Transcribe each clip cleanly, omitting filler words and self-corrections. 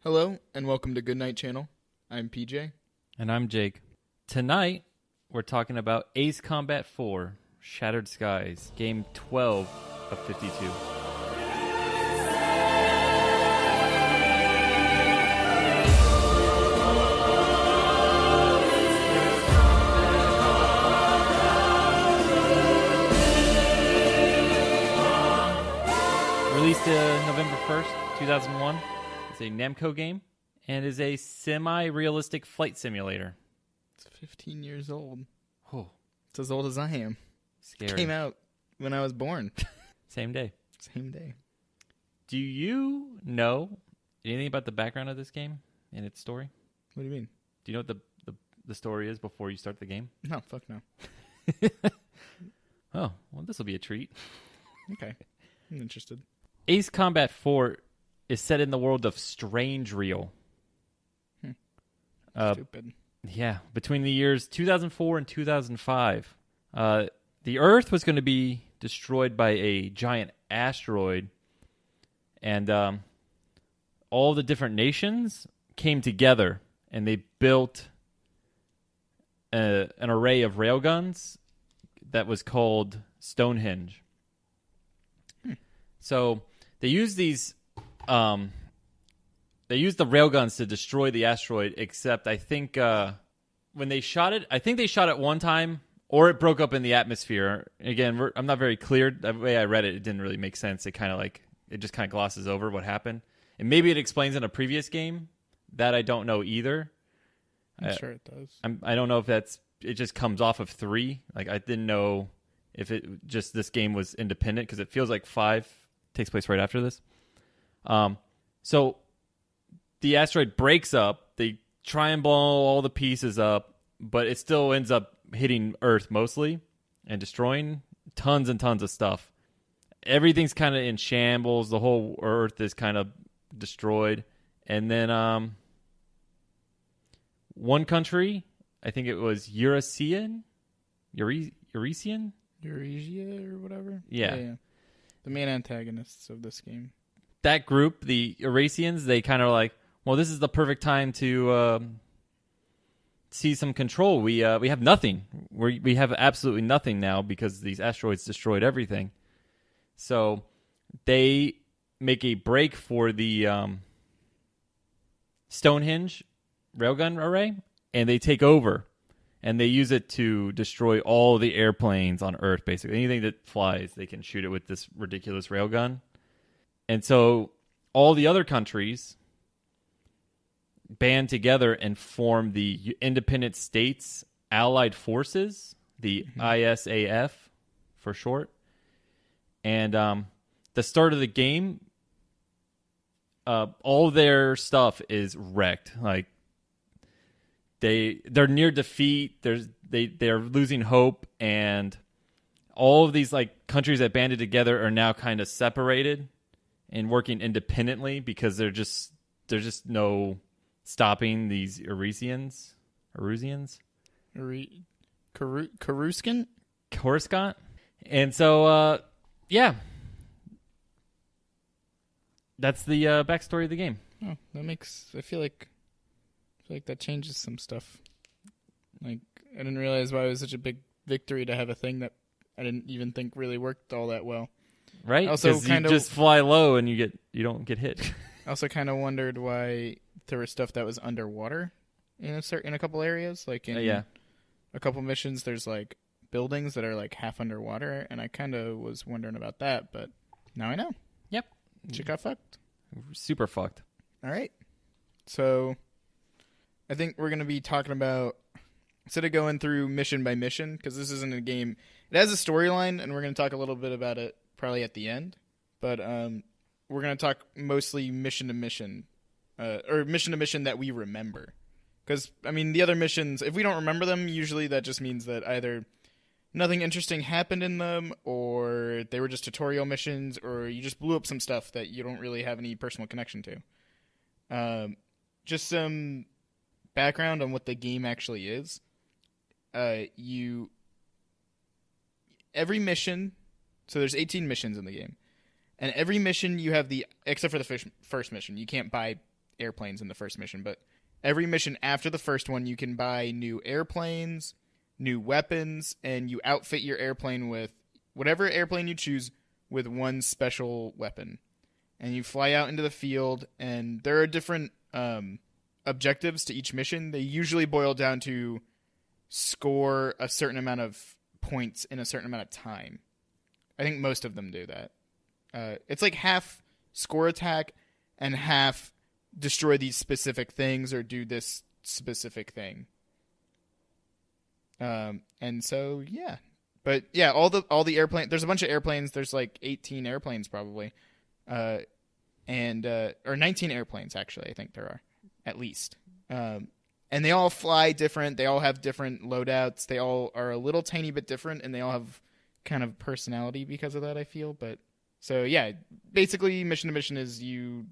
Hello, and welcome to Goodnight channel. I'm PJ. And I'm Jake. Tonight, we're talking about Ace Combat 4, Shattered Skies, Game 12 of 52. Released November 1st, 2001. It's a Namco game and is a semi-realistic flight simulator. It's 15 years old. Oh, It's as old as I am. scary. Came out when I was born. Same day. Same day. Do you know anything about the background of this game and its story? What do you mean? Do you know what the story is before you start the game? No, fuck no. Oh, well, this will be a treat. Okay. I'm interested. Ace Combat 4 is set in the world of Strangereal. Stupid. Yeah, between the years 2004 and 2005. The Earth was going to be destroyed by a giant asteroid, and all the different nations came together, and they built an array of railguns that was called Stonehenge. So they used these... they used the railguns to destroy the asteroid, except I think when they shot it, I think they shot it one time, or it broke up in the atmosphere. Again, I'm not very clear. The way I read it, it didn't really make sense. It just kind of glosses over what happened. And maybe it explains in a previous game. That I don't know either. I'm sure it does. I don't know if it just comes off of 3. Like, I didn't know if it just this game was independent, because it feels like 5 takes place right after this. So the asteroid breaks up. They try and blow all the pieces up, but it still ends up hitting Earth mostly and destroying tons and tons of stuff. Everything's kind of in shambles. The whole Earth is kind of destroyed. And then one country, I think it was Eurasian Euresia or whatever? Yeah. The main antagonists of this game. That group, the Eurasians, they kind of like, well, this is the perfect time to see some control. We have nothing. We have absolutely nothing now because these asteroids destroyed everything. So they make a break for the Stonehenge railgun array, and they take over. And they use it to destroy all the airplanes on Earth, basically. Anything that flies, they can shoot it with this ridiculous railgun. And so all the other countries band together and form the Independent States Allied Forces, the ISAF for short. And the start of the game, all their stuff is wrecked. Like, they're near defeat. They're losing hope, and all of these like countries that banded together are now kind of separated and working independently because there's just no stopping these Coruscant? Coruscant? And so, yeah. That's the backstory of the game. Oh, I feel like that changes some stuff. Like, I didn't realize why it was such a big victory to have a thing that I didn't even think really worked all that well. Right? Also, you just fly low and you don't get hit. I also kind of wondered why there was stuff that was underwater in a couple areas. Like in a couple missions, there's like buildings that are like half underwater, and I kind of was wondering about that, but now I know. Yep. Shit got fucked. Super fucked. All right. So I think we're going to be talking about, instead of going through mission by mission, because this isn't a game, it has a storyline, and we're going to talk a little bit about it probably at the end, but we're going to talk mostly mission to mission, or mission to mission that we remember. Because, I mean, the other missions, if we don't remember them, usually that just means that either nothing interesting happened in them, or they were just tutorial missions, or you just blew up some stuff that you don't really have any personal connection to. Just some background on what the game actually is. Every mission, so there's 18 missions in the game, and every mission you have except for the first mission, you can't buy airplanes in the first mission, but every mission after the first one, you can buy new airplanes, new weapons, and you outfit your airplane with whatever airplane you choose with one special weapon. And you fly out into the field, and there are different objectives to each mission. They usually boil down to score a certain amount of points in a certain amount of time. I think most of them do that. It's like half score attack and half destroy these specific things or do this specific thing. And so, yeah. But yeah, all the airplanes, there's a bunch of airplanes. There's like 18 airplanes probably. Or 19 airplanes actually, I think there are at least. And they all fly different. They all have different loadouts. They all are a little tiny bit different, and they all have kind of personality because of that, I feel. But so yeah, basically mission to mission is you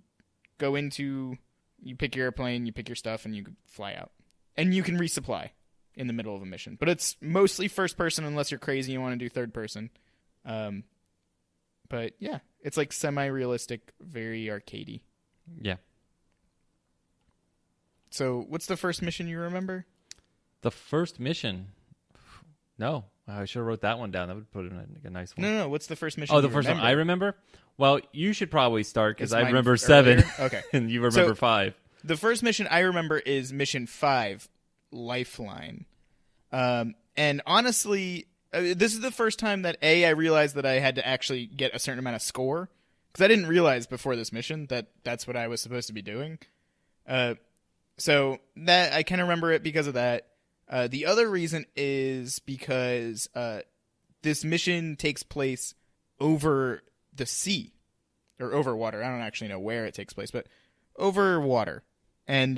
go into, you pick your airplane, you pick your stuff, and you fly out. And you can resupply in the middle of a mission. But it's mostly first person unless you're crazy and want to do third person. But yeah, it's like semi-realistic, very arcadey. Yeah. So what's the first mission you remember? The first mission? No. I should have wrote that one down. That would put it in a nice one. No. What's the first mission Oh, the first one I remember? Well, you should probably start because I remember earlier? 7. Okay. And you remember 5. The first mission I remember is mission 5, Lifeline. And honestly, this is the first time that I realized that I had to actually get a certain amount of score. Because I didn't realize before this mission that that's what I was supposed to be doing. So that I kind of remember it because of that. The other reason is because this mission takes place over the sea. Or over water. I don't actually know where it takes place, but over water. And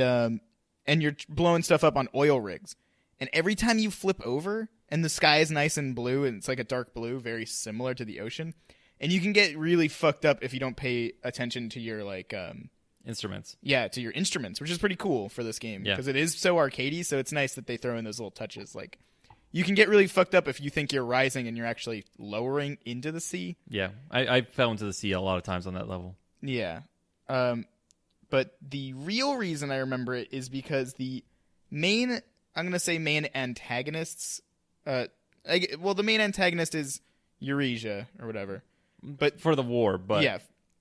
you're blowing stuff up on oil rigs. And every time you flip over, and the sky is nice and blue, and it's like a dark blue, very similar to the ocean, and you can get really fucked up if you don't pay attention to your, like... instruments. Yeah, to your instruments, which is pretty cool for this game. Yeah. Because it is so arcadey, so it's nice that they throw in those little touches. Like, you can get really fucked up if you think you're rising and you're actually lowering into the sea. Yeah, I fell into the sea a lot of times on that level. Yeah. But the real reason I remember it is because the main... I'm going to say main antagonists. The main antagonist is Eurasia or whatever. But for the war, but yeah,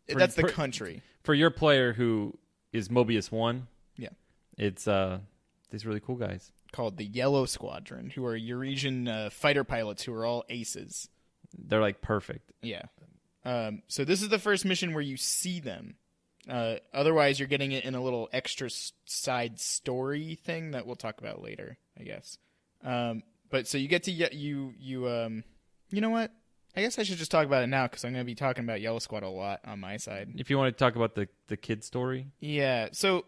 that's the country. For your player who is Mobius 1, yeah, it's these really cool guys called the Yellow Squadron, who are Eurasian fighter pilots who are all aces. They're like perfect. Yeah. So this is the first mission where you see them. Otherwise, you're getting it in a little extra side story thing that we'll talk about later, I guess. But so you get to you know what? I guess I should just talk about it now because I'm going to be talking about Yellow Squad a lot on my side. If you want to talk about the kid story, yeah. So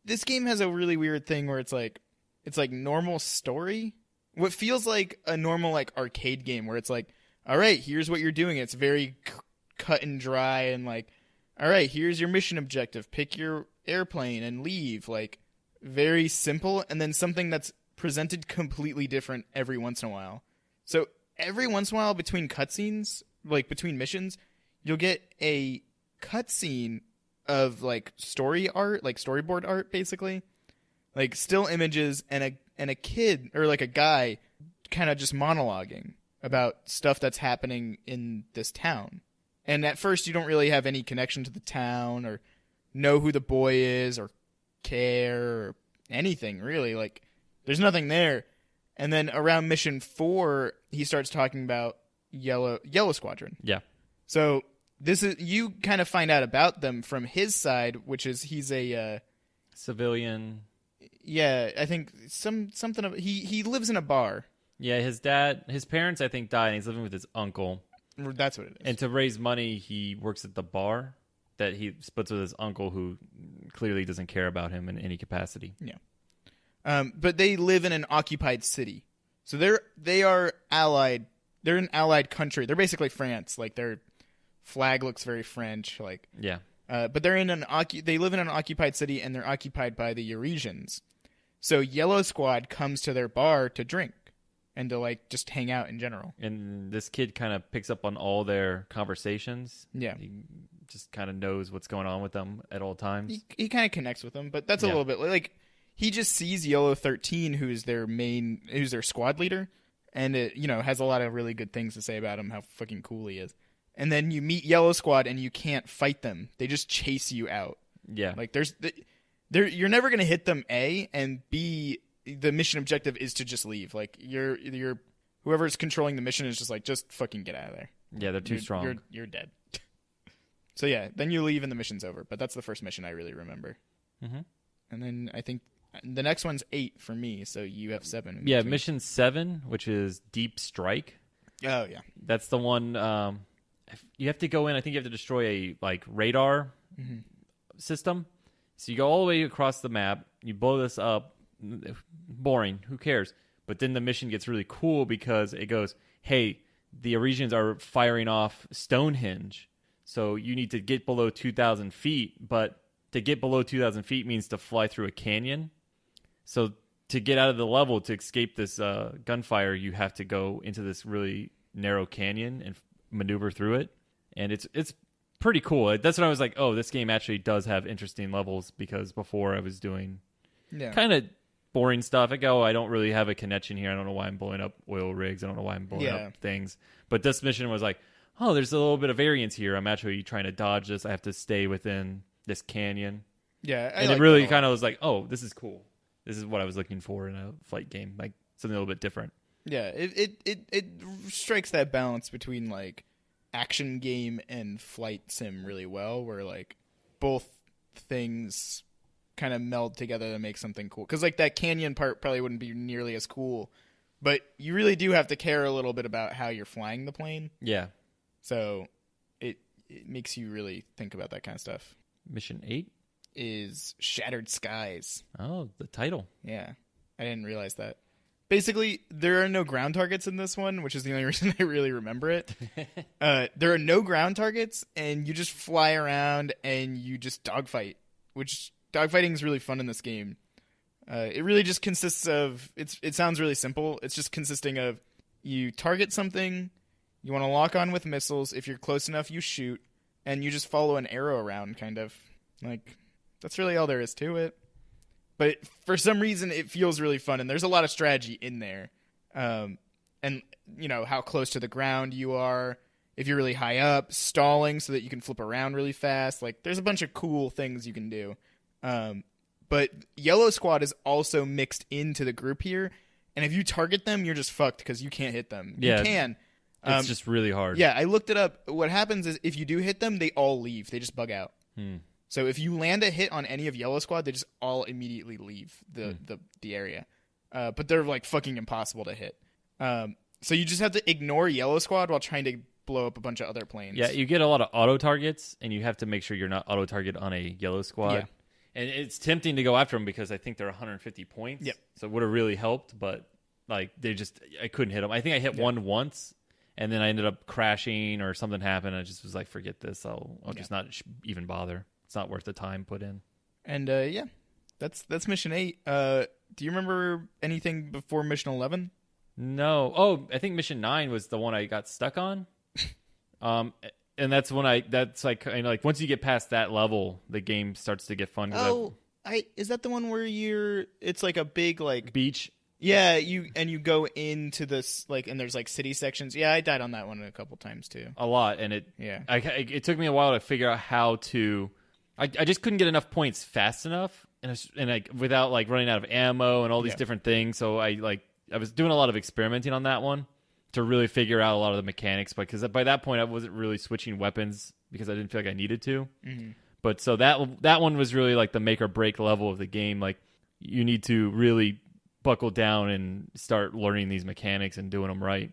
this game has a really weird thing where it's like normal story. What feels like a normal like arcade game where it's like, all right, here's what you're doing. It's very cut and dry and like. All right, here's your mission objective. Pick your airplane and leave. Like, very simple. And then something that's presented completely different every once in a while. So, every once in a while between cutscenes, like between missions, you'll get a cutscene of, like, story art, like storyboard art, basically. Like, still images and a kid, or like a guy, kind of just monologuing about stuff that's happening in this town. And at first, you don't really have any connection to the town or know who the boy is or care or anything, really. Like, there's nothing there. And then around mission 4, he starts talking about Yellow Squadron. Yeah. So this is you kind of find out about them from his side, which is he's a civilian. Yeah, I think something of he lives in a bar. Yeah, his parents I think died, and he's living with his uncle. That's what it is. And to raise money, he works at the bar that he splits with his uncle, who clearly doesn't care about him in any capacity. Yeah. But they live in an occupied city. So they are allied. They're an allied country. They're basically France. Like, their flag looks very French. Like, yeah. But they're they live in an occupied city, and they're occupied by the Eurasians. So Yellow Squad comes to their bar to drink. And to, like, just hang out in general. And this kid kind of picks up on all their conversations. Yeah. He just kind of knows what's going on with them at all times. He kind of connects with them, but that's a little bit like he just sees Yellow 13, who's their squad leader, and it, has a lot of really good things to say about him, how fucking cool he is. And then you meet Yellow Squad and you can't fight them. They just chase you out. Yeah. Like you're never going to hit them, A, and B, the mission objective is to just leave. Like you're whoever's controlling the mission is just like, just fucking get out of there. Yeah, they're too strong. You're dead. So yeah, then you leave and the mission's over. But that's the first mission I really remember. Mm-hmm. And then I think the next one's 8 for me, so you have 7. Yeah, mission 7, which is Deep Strike. Oh yeah, that's the one. You have to go in. I think you have to destroy a radar system. So you go all the way across the map. You blow this up. Boring. Who cares? But then the mission gets really cool because it goes, hey, the Arisians are firing off Stonehenge. So you need to get below 2,000 feet. But to get below 2,000 feet means to fly through a canyon. So to get out of the level, to escape this gunfire, you have to go into this really narrow canyon and maneuver through it. And it's pretty cool. That's when I was like, oh, this game actually does have interesting levels, because before I was doing kind of boring stuff. I go, I don't really have a connection here. I don't know why I'm blowing up oil rigs. I don't know why I'm blowing up things. But this mission was like, oh, there's a little bit of variance here. I'm actually trying to dodge this. I have to stay within this canyon. Yeah. And it really kind of was like, oh, this is cool. This is what I was looking for in a flight game, like something a little bit different. Yeah, it strikes that balance between like action game and flight sim really well, where like both things kind of meld together to make something cool. Because like that canyon part probably wouldn't be nearly as cool, but you really do have to care a little bit about how you're flying the plane. Yeah. So it makes you really think about that kind of stuff. Mission 8 is Shattered Skies. Oh, the title. Yeah, I didn't realize that. Basically, there are no ground targets in this one, which is the only reason I really remember it. There are no ground targets, and you just fly around and you just dogfight, which dogfighting is really fun in this game. It really just consists of, it sounds really simple. It's just consisting of you target something, you want to lock on with missiles. If you're close enough, you shoot, and you just follow an arrow around, kind of. Like, that's really all there is to it. But for some reason, it feels really fun, and there's a lot of strategy in there. And, how close to the ground you are, if you're really high up, stalling so that you can flip around really fast. Like, there's a bunch of cool things you can do. But Yellow Squad is also mixed into the group here, and if you target them, you're just fucked because you can't hit them. Yeah, you can. It's just really hard. Yeah, I looked it up. What happens is if you do hit them, they all leave. They just bug out. So if you land a hit on any of Yellow Squad, they just all immediately leave the area. But they're like fucking impossible to hit. So you just have to ignore Yellow Squad while trying to blow up a bunch of other planes. Yeah, you get a lot of auto targets, and you have to make sure you're not auto target on a Yellow Squad. Yeah. And it's tempting to go after them because I think they're 150 points. Yep. So it would have really helped, but like I couldn't hit them. I think I hit one once, and then I ended up crashing or something happened. I just was like, forget this. I'll just not even bother. It's not worth the time put in. And that's mission 8. Do you remember anything before mission 11? No. Oh, I think mission 9 was the one I got stuck on. And that's when that's like kind of like once you get past that level, the game starts to get fun. Is that the one where it's like a big like beach? Yeah, you go into this like, and there's like city sections. Yeah, I died on that one a couple times too. A lot, and it took me a while to figure out how to. I just couldn't get enough points fast enough, and without like running out of ammo and all these different things. So I was doing a lot of experimenting on that one to really figure out a lot of the mechanics. Because by that point, I wasn't really switching weapons because I didn't feel like I needed to. Mm-hmm. But so that one was really like the make or break level of the game. Like you need to really buckle down and start learning these mechanics and doing them right.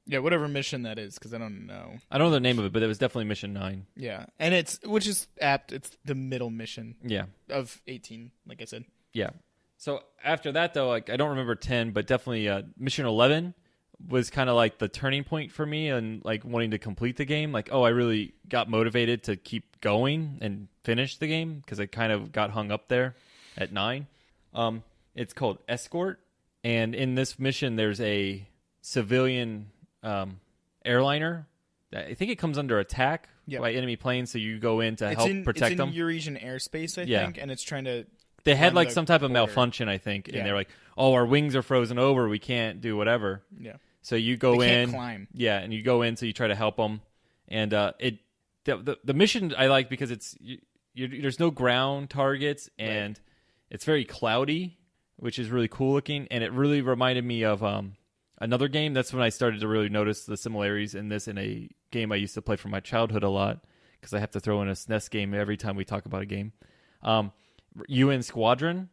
Yeah, whatever mission that is, because I don't know. I don't know the name of it, but it was definitely mission 9. Yeah, and which is apt. It's the middle mission. Yeah. Of 18, like I said. Yeah. So after that, though, like I don't remember 10, but definitely mission 11 was kind of like the turning point for me and like wanting to complete the game. Like, I really got motivated to keep going and finish the game because I kind of got hung up there at 9. It's called Escort, and in this mission, there's a civilian airliner I think it comes under attack by enemy planes, so you go in to help protect them. It's in Eurasian airspace, I think, and it's trying to... They had like some type of malfunction, I think, and they're like, "Oh, our wings are frozen over. We can't do whatever." Yeah. So you go they in, can't climb. Yeah, and you go in, so you try to help them, and the mission I like because there's no ground targets, and it's very cloudy, which is really cool looking, and it really reminded me of another game. That's when I started to really notice the similarities in this in a game I used to play from my childhood a lot, because I have to throw in a SNES game every time we talk about a game. UN Squadron,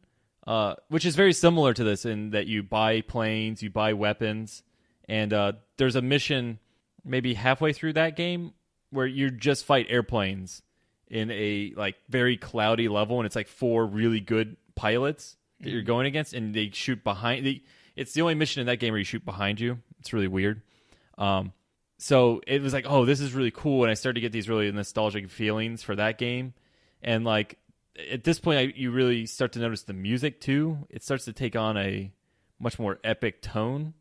which is very similar to this in that you buy planes, you buy weapons, and there's a mission maybe halfway through that game where you just fight airplanes in a like very cloudy level, and it's like 4 really good pilots that you're going against, and they shoot behind. It's the only mission in that game where you shoot behind you. It's really weird. So it was like, oh, this is really cool, and I started to get these really nostalgic feelings for that game, and like. At this point, you really start to notice the music, too. It starts to take on a much more epic tone.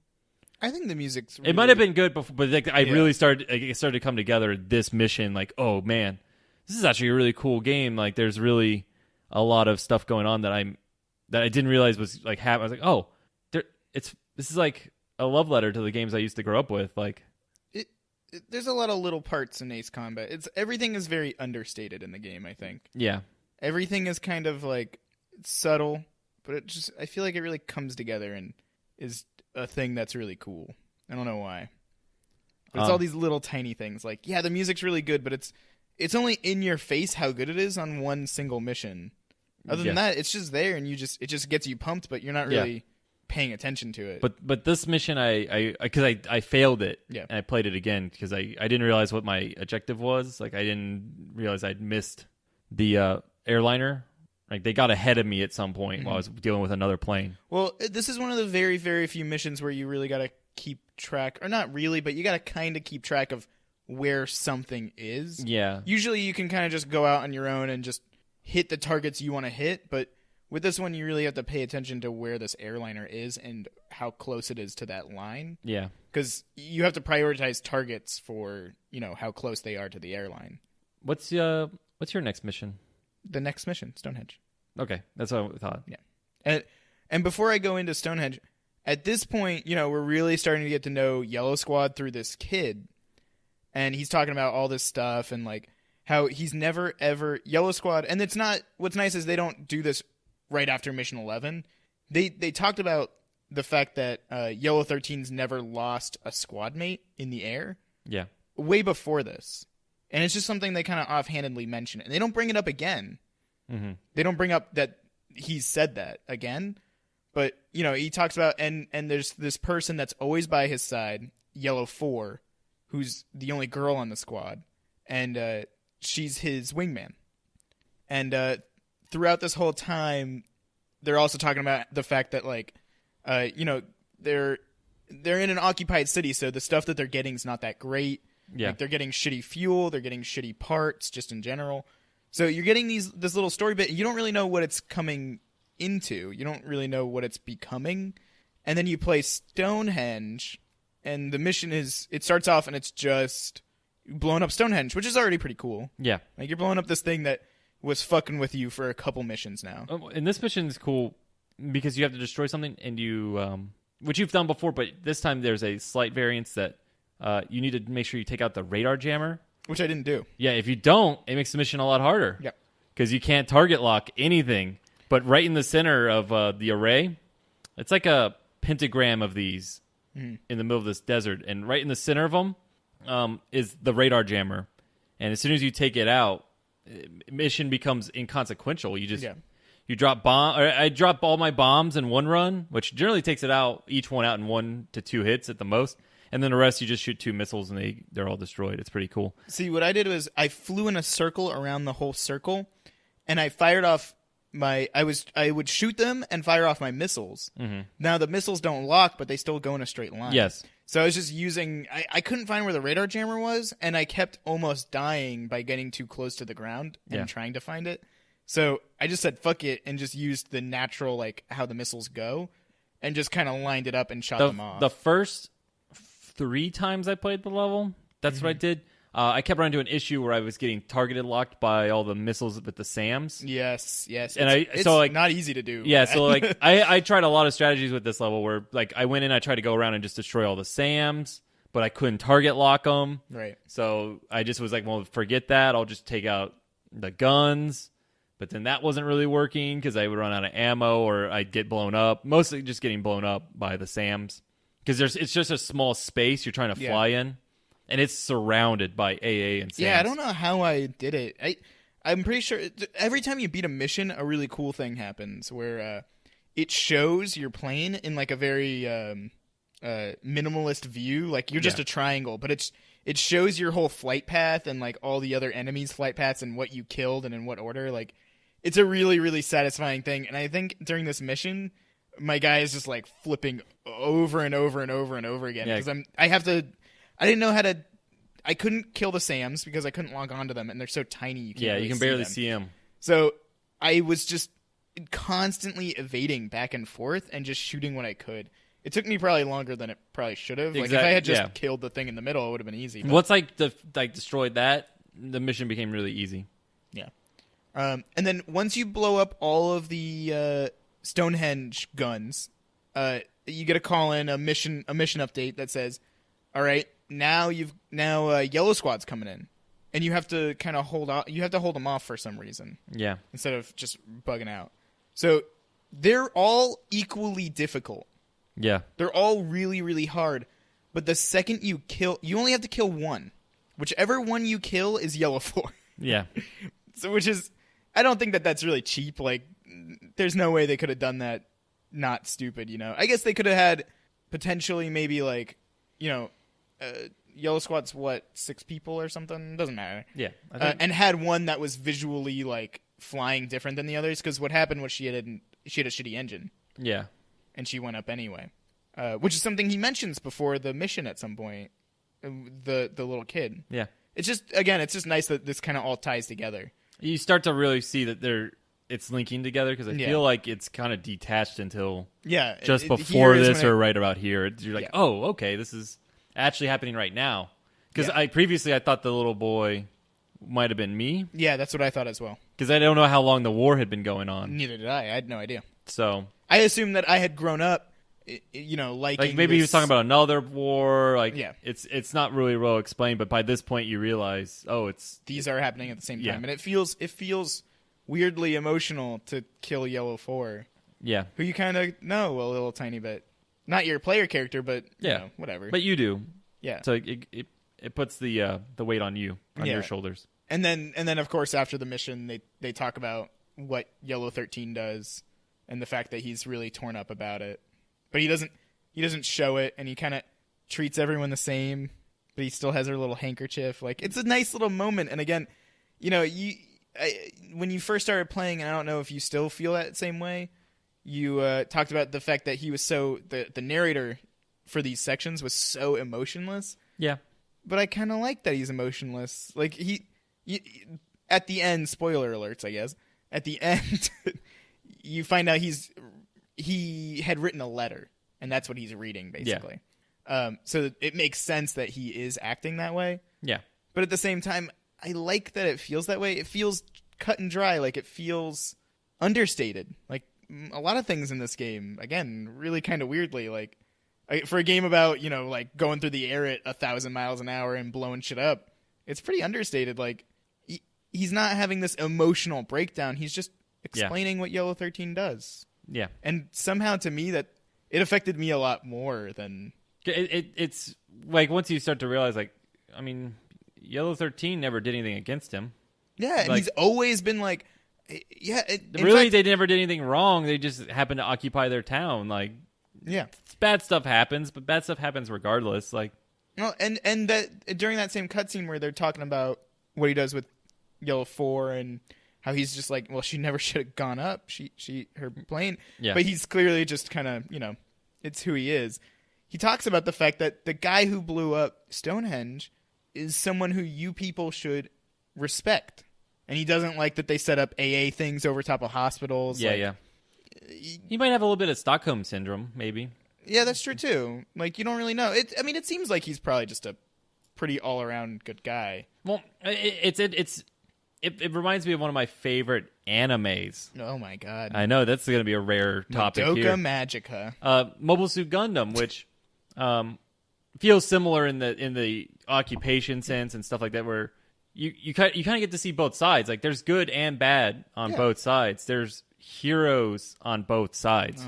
I think the music's really... It might have been good before, but like, it started to come together, this mission, like, oh, man, this is actually a really cool game. Like, there's really a lot of stuff going on that I didn't realize was, like, happening. I was like, oh, this is like a love letter to the games I used to grow up with. Like, there's a lot of little parts in Ace Combat. Everything is very understated in the game, I think. Yeah. Everything is kind of like subtle, but I feel like it really comes together and is a thing that's really cool. I don't know why. But it's all these little tiny things. Like, yeah, the music's really good, but it's only in your face how good it is on one single mission. Other than that, it's just there and it just gets you pumped, but you're not really paying attention to it. But this mission because I failed it and I played it again because I didn't realize what my objective was. Like I didn't realize I'd missed the airliner. Like they got ahead of me at some point while I was dealing with another plane. Well, this is one of the very, very few missions where you really got to keep track, or not really, but you got to kind of keep track of where something is. Yeah. Usually you can kind of just go out on your own and just hit the targets you want to hit, but with this one you really have to pay attention to where this airliner is and how close it is to that line. Yeah. Because you have to prioritize targets for, how close they are to the airline. What's your next mission? The next mission, Stonehenge. Okay, that's what I thought. Yeah. And before I go into Stonehenge, at this point, we're really starting to get to know Yellow Squad through this kid. And he's talking about all this stuff and like how he's never ever Yellow Squad, and it's not, what's nice is they don't do this right after Mission 11. They talked about the fact that Yellow 13's never lost a squad mate in the air. Yeah. Way before this. And it's just something they kind of offhandedly mention. And they don't bring it up again. Mm-hmm. They don't bring up that he said that again. But, he talks about, and there's this person that's always by his side, Yellow 4, who's the only girl on the squad. And she's his wingman. And throughout this whole time, they're also talking about the fact that, like, they're in an occupied city, so the stuff that they're getting is not that great. Yeah. Like they're getting shitty fuel, they're getting shitty parts, just in general. So you're getting this little story bit, and you don't really know what it's coming into. You don't really know what it's becoming. And then you play Stonehenge, and the mission it starts off and it's just blowing up Stonehenge, which is already pretty cool. Yeah. Like you're blowing up this thing that was fucking with you for a couple missions now. And this mission is cool because you have to destroy something, and you, which you've done before, but this time there's a slight variance that you need to make sure you take out the radar jammer. Which I didn't do. Yeah, if you don't, it makes the mission a lot harder. Yep. Because you can't target lock anything. But right in the center of the array, it's like a pentagram of these in the middle of this desert. And right in the center of them is the radar jammer. And as soon as you take it out, mission becomes inconsequential. You just... Yeah. You drop I drop all my bombs in one run, which generally takes it out, each one out in 1 to 2 hits at the most. And then the rest, you just shoot 2 missiles, and they're all destroyed. It's pretty cool. See, what I did was I flew in a circle around the whole circle, and I fired off I would shoot them and fire off my missiles. Mm-hmm. Now, the missiles don't lock, but they still go in a straight line. Yes. So I was just using... I couldn't find where the radar jammer was, and I kept almost dying by getting too close to the ground and trying to find it. So I just said, fuck it, and just used the natural, like, how the missiles go, and just kind of lined it up and shot them off. The first 3 times I played the level, That's what I did. I kept running into an issue where I was getting targeted locked by all the missiles with the SAMs. Yes. And it's not easy to do. Yeah, so like I tried a lot of strategies with this level where like I went in, I tried to go around and just destroy all the SAMs, but I couldn't target lock them. Right. So I just was like, well, forget that. I'll just take out the guns. But then that wasn't really working because I would run out of ammo or I'd get blown up. Mostly just getting blown up by the SAMs because it's just a small space you're trying to fly in. And it's surrounded by AA and SAMs. Yeah, I don't know how I did it. I'm pretty sure every time you beat a mission, a really cool thing happens where it shows your plane in like a very minimalist view. Like you're just a triangle, but it shows your whole flight path and like all the other enemies' flight paths and what you killed and in what order. Like it's a really, really satisfying thing. And I think during this mission, my guy is just like flipping over and over and over and over again because I didn't know how to. I couldn't kill the SAMs because I couldn't log on to them, and they're so tiny you can't. Yeah, really you can barely see them. So I was just constantly evading back and forth and just shooting what I could. It took me probably longer than it probably should have. Like if I had just killed the thing in the middle, it would have been easy. But... Once I destroyed that, the mission became really easy. Yeah, and then once you blow up all of the Stonehenge guns, you get a call in a mission update that says, all right, now Yellow Squad's coming in, and you have to kind of hold them off for some reason. Yeah. Instead of just bugging out. So they're all equally difficult. Yeah. They're all really, really hard. But the second you only have to kill one. Whichever one you kill is Yellow 4. Yeah. So I don't think that's really cheap. Like, there's no way they could have done that not stupid, you know. I guess they could have had potentially maybe like, you know, Yellow Squad's 6 people or something? Doesn't matter. Yeah. And had one that was visually like flying different than the others because what happened was she had a shitty engine. Yeah. And she went up anyway. Which is something he mentions before the mission at some point. The little kid. Yeah. It's just nice that this kind of all ties together. You start to really see that it's linking together because I feel like it's kind of detached until just before this or right about here. You're like, oh, okay, this is actually happening right now. Because I thought the little boy might have been me. Yeah, that's what I thought as well. Because I don't know how long the war had been going on. Neither did I. I had no idea. So I assumed that I had grown up, you know, liking like maybe he was talking about another war. Like, it's not really well explained, but by this point you realize, these are happening at the same time, and it feels weirdly emotional to kill Yellow 4. Yeah, who you kind of know a little tiny bit. Not your player character, but you know, whatever. But you do. Yeah. So it puts the weight on you, on your shoulders. And then of course after the mission they talk about what Yellow 13 does and the fact that he's really torn up about it. But he doesn't show it, and he kind of treats everyone the same, but he still has her little handkerchief. Like, it's a nice little moment. And again, you know, when you first started playing, and I don't know if you still feel that same way, you talked about the fact that he was the narrator for these sections was so emotionless. Yeah. But I kind of like that he's emotionless. Like, at the end, spoiler alerts, I guess, at the end, you find out he had written a letter, and that's what he's reading, basically. Yeah. So it makes sense that he is acting that way. Yeah. But at the same time, I like that it feels that way. It feels cut and dry. Like, it feels understated. Like, a lot of things in this game, again, really kind of weirdly, like, for a game about, you know, like, going through the air at 1,000 miles an hour and blowing shit up, it's pretty understated. Like, he's not having this emotional breakdown. He's just explaining what Yellow 13 does. Yeah. And somehow, to me, that it affected me a lot more than... It's like, once you start to realize, like, I mean, Yellow 13 never did anything against him. Yeah, and he's always been like... Yeah, they never did anything wrong. They just happened to occupy their town. Like, yeah, bad stuff happens, but bad stuff happens regardless. Like, no, and that during that same cutscene where they're talking about what he does with Yellow 4 and how he's just like, well, she never should have gone up. Her plane. Yeah. But he's clearly just kind of, you know, it's who he is. He talks about the fact that the guy who blew up Stonehenge is someone who you people should respect. And he doesn't like that they set up AA things over top of hospitals. Yeah, yeah. He might have a little bit of Stockholm Syndrome, maybe. Yeah, that's true, too. Like, you don't really know. It seems like he's probably just a pretty all around good guy. Well, it reminds me of one of my favorite animes. Oh my god! I know that's going to be a rare topic Madoka here. Magica. Mobile Suit Gundam, which feels similar in the occupation sense and stuff like that, where you kind of get to see both sides. Like there's good and bad on both sides. There's heroes on both sides.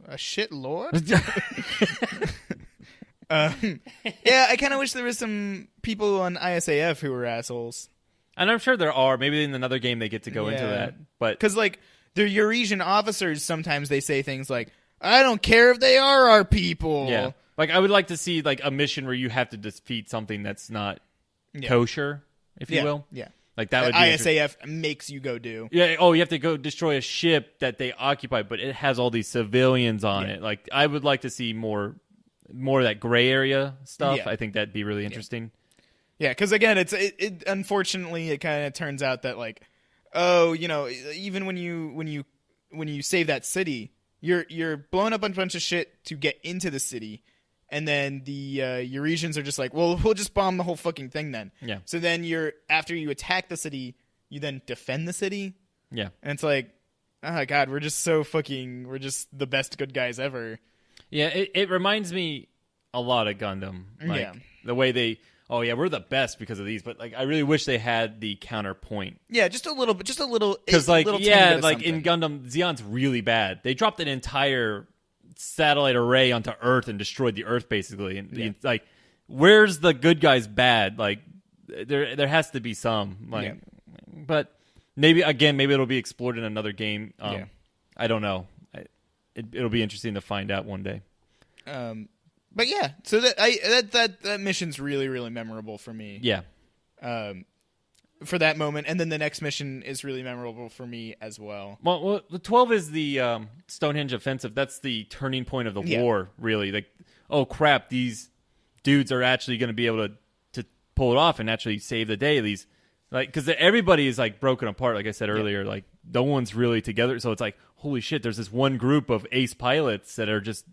A shit lord. Yeah, I kind of wish there was some people on ISAF who were assholes. And I'm sure there are. Maybe in another game they get to go into that. But because like the Eurasian officers, sometimes they say things like, "I don't care if they are our people." Yeah, like I would like to see like a mission where you have to defeat something that's not kosher, if you will. Yeah, like that would be ISAF makes you go do. Yeah. Oh, you have to go destroy a ship that they occupy, but it has all these civilians on it. Like I would like to see more of that gray area stuff. Yeah. I think that'd be really interesting. Yeah, because again, it unfortunately it kind of turns out that like, oh, even when you save that city, you're blowing up a bunch of shit to get into the city, and then the Eurasians are just like, well, we'll just bomb the whole fucking thing then. Yeah. So then after you attack the city, you then defend the city. Yeah. And it's like, oh god, we're just the best good guys ever. Yeah, it reminds me a lot of Gundam. Like the way we're the best because of these, but like I really wish they had the counterpoint. Yeah, just a little. Because like in Gundam, Zeon's really bad. They dropped an entire satellite array onto Earth and destroyed the Earth basically. And like, where's the good guys bad? Like there has to be some. Like, but maybe it'll be explored in another game. I don't know. It'll be interesting to find out one day. But yeah, so that mission's really, really memorable for me. Yeah. For that moment, and then the next mission is really memorable for me as well. Well, the 12 is the Stonehenge offensive. That's the turning point of the war, really. Like, oh crap, these dudes are actually going to be able to pull it off and actually save the day. These, like, because everybody is like broken apart. Like I said earlier, like no one's really together. So it's like, holy shit, there's this one group of ace pilots that are just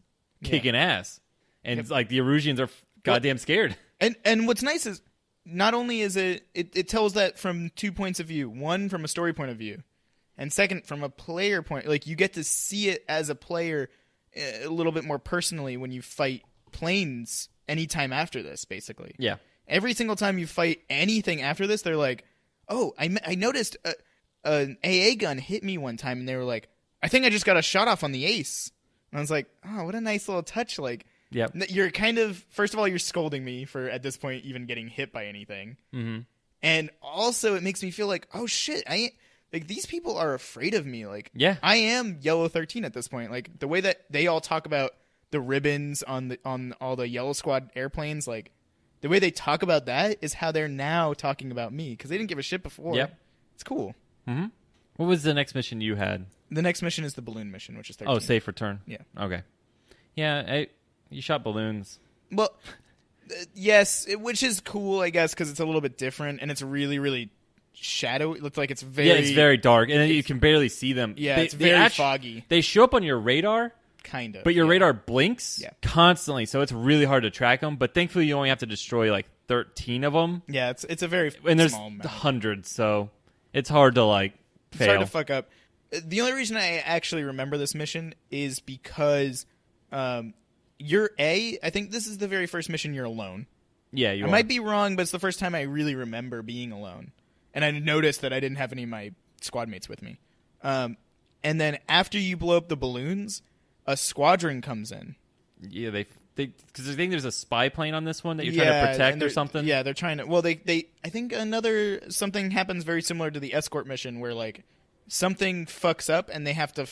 kicking ass. And it's like the Erusians are goddamn scared. And what's nice is not only is it tells that from 2 points of view. One, from a story point of view. And second, from a player point. Like, you get to see it as a player a little bit more personally when you fight planes anytime after this, basically. Yeah. Every single time you fight anything after this, they're like, oh, I noticed an AA gun hit me one time. And they were like, I think I just got a shot off on the ace. And I was like, oh, what a nice little touch. Like, yeah, you're kind of, first of all, you're scolding me for at this point even getting hit by anything, and also it makes me feel like, oh shit, like these people are afraid of me. Like, I am Yellow 13 at this point. Like the way that they all talk about the ribbons on all the Yellow Squad airplanes, like the way they talk about that is how they're now talking about me because they didn't give a shit before. Yep, it's cool. Mm-hmm. What was the next mission you had? The next mission is the balloon mission, which is 13. Oh, safe return. Yeah. Okay. Yeah. You shot balloons. Well, yes, which is cool, I guess, because it's a little bit different, and it's really, really shadowy. It looks like it's very... Yeah, it's very dark, and you can barely see them. Yeah, it's very foggy. They show up on your radar, kind of, but your radar blinks constantly, so it's really hard to track them, but thankfully you only have to destroy like 13 of them. Yeah, it's a very and there's small amount. Hundreds, so it's hard to like fail. It's hard to fuck up. The only reason I actually remember this mission is because... you're I think this is the very first mission you're alone. Yeah, I might be wrong, but it's the first time I really remember being alone. And I noticed that I didn't have any of my squad mates with me. And then after you blow up the balloons, a squadron comes in. Yeah, they because I think there's a spy plane on this one that you're trying to protect or something. Yeah, they're trying to. Well, I think something happens very similar to the escort mission where like something fucks up and they have to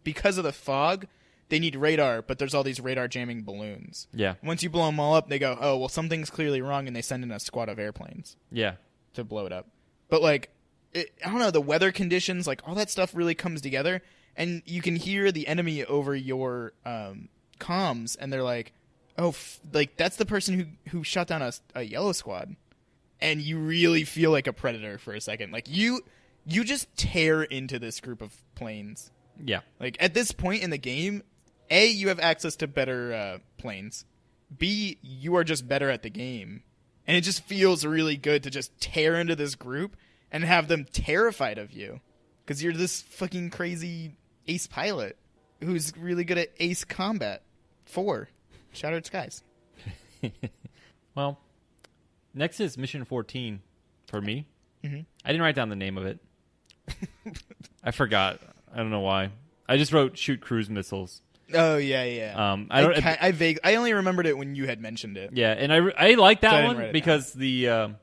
because of the fog. They need radar, but there's all these radar jamming balloons. Yeah. Once you blow them all up, they go, oh, well, something's clearly wrong, and they send in a squad of airplanes. Yeah. To blow it up. But, like, I don't know, the weather conditions, like, all that stuff really comes together, and you can hear the enemy over your comms, and they're like, oh, like, that's the person who shot down a yellow squad. And you really feel like a predator for a second. Like, you just tear into this group of planes. Yeah. Like, at this point in the game... A, you have access to better planes. B, you are just better at the game. And it just feels really good to just tear into this group and have them terrified of you. Because you're this fucking crazy ace pilot who's really good at ace combat. 4. Shattered Skies. Well, next is Mission 14 for me. Mm-hmm. I didn't write down the name of it. I forgot. I don't know why. I just wrote shoot cruise missiles. Oh, yeah. I only remembered it when you had mentioned it. Yeah, and I like that So one because it's a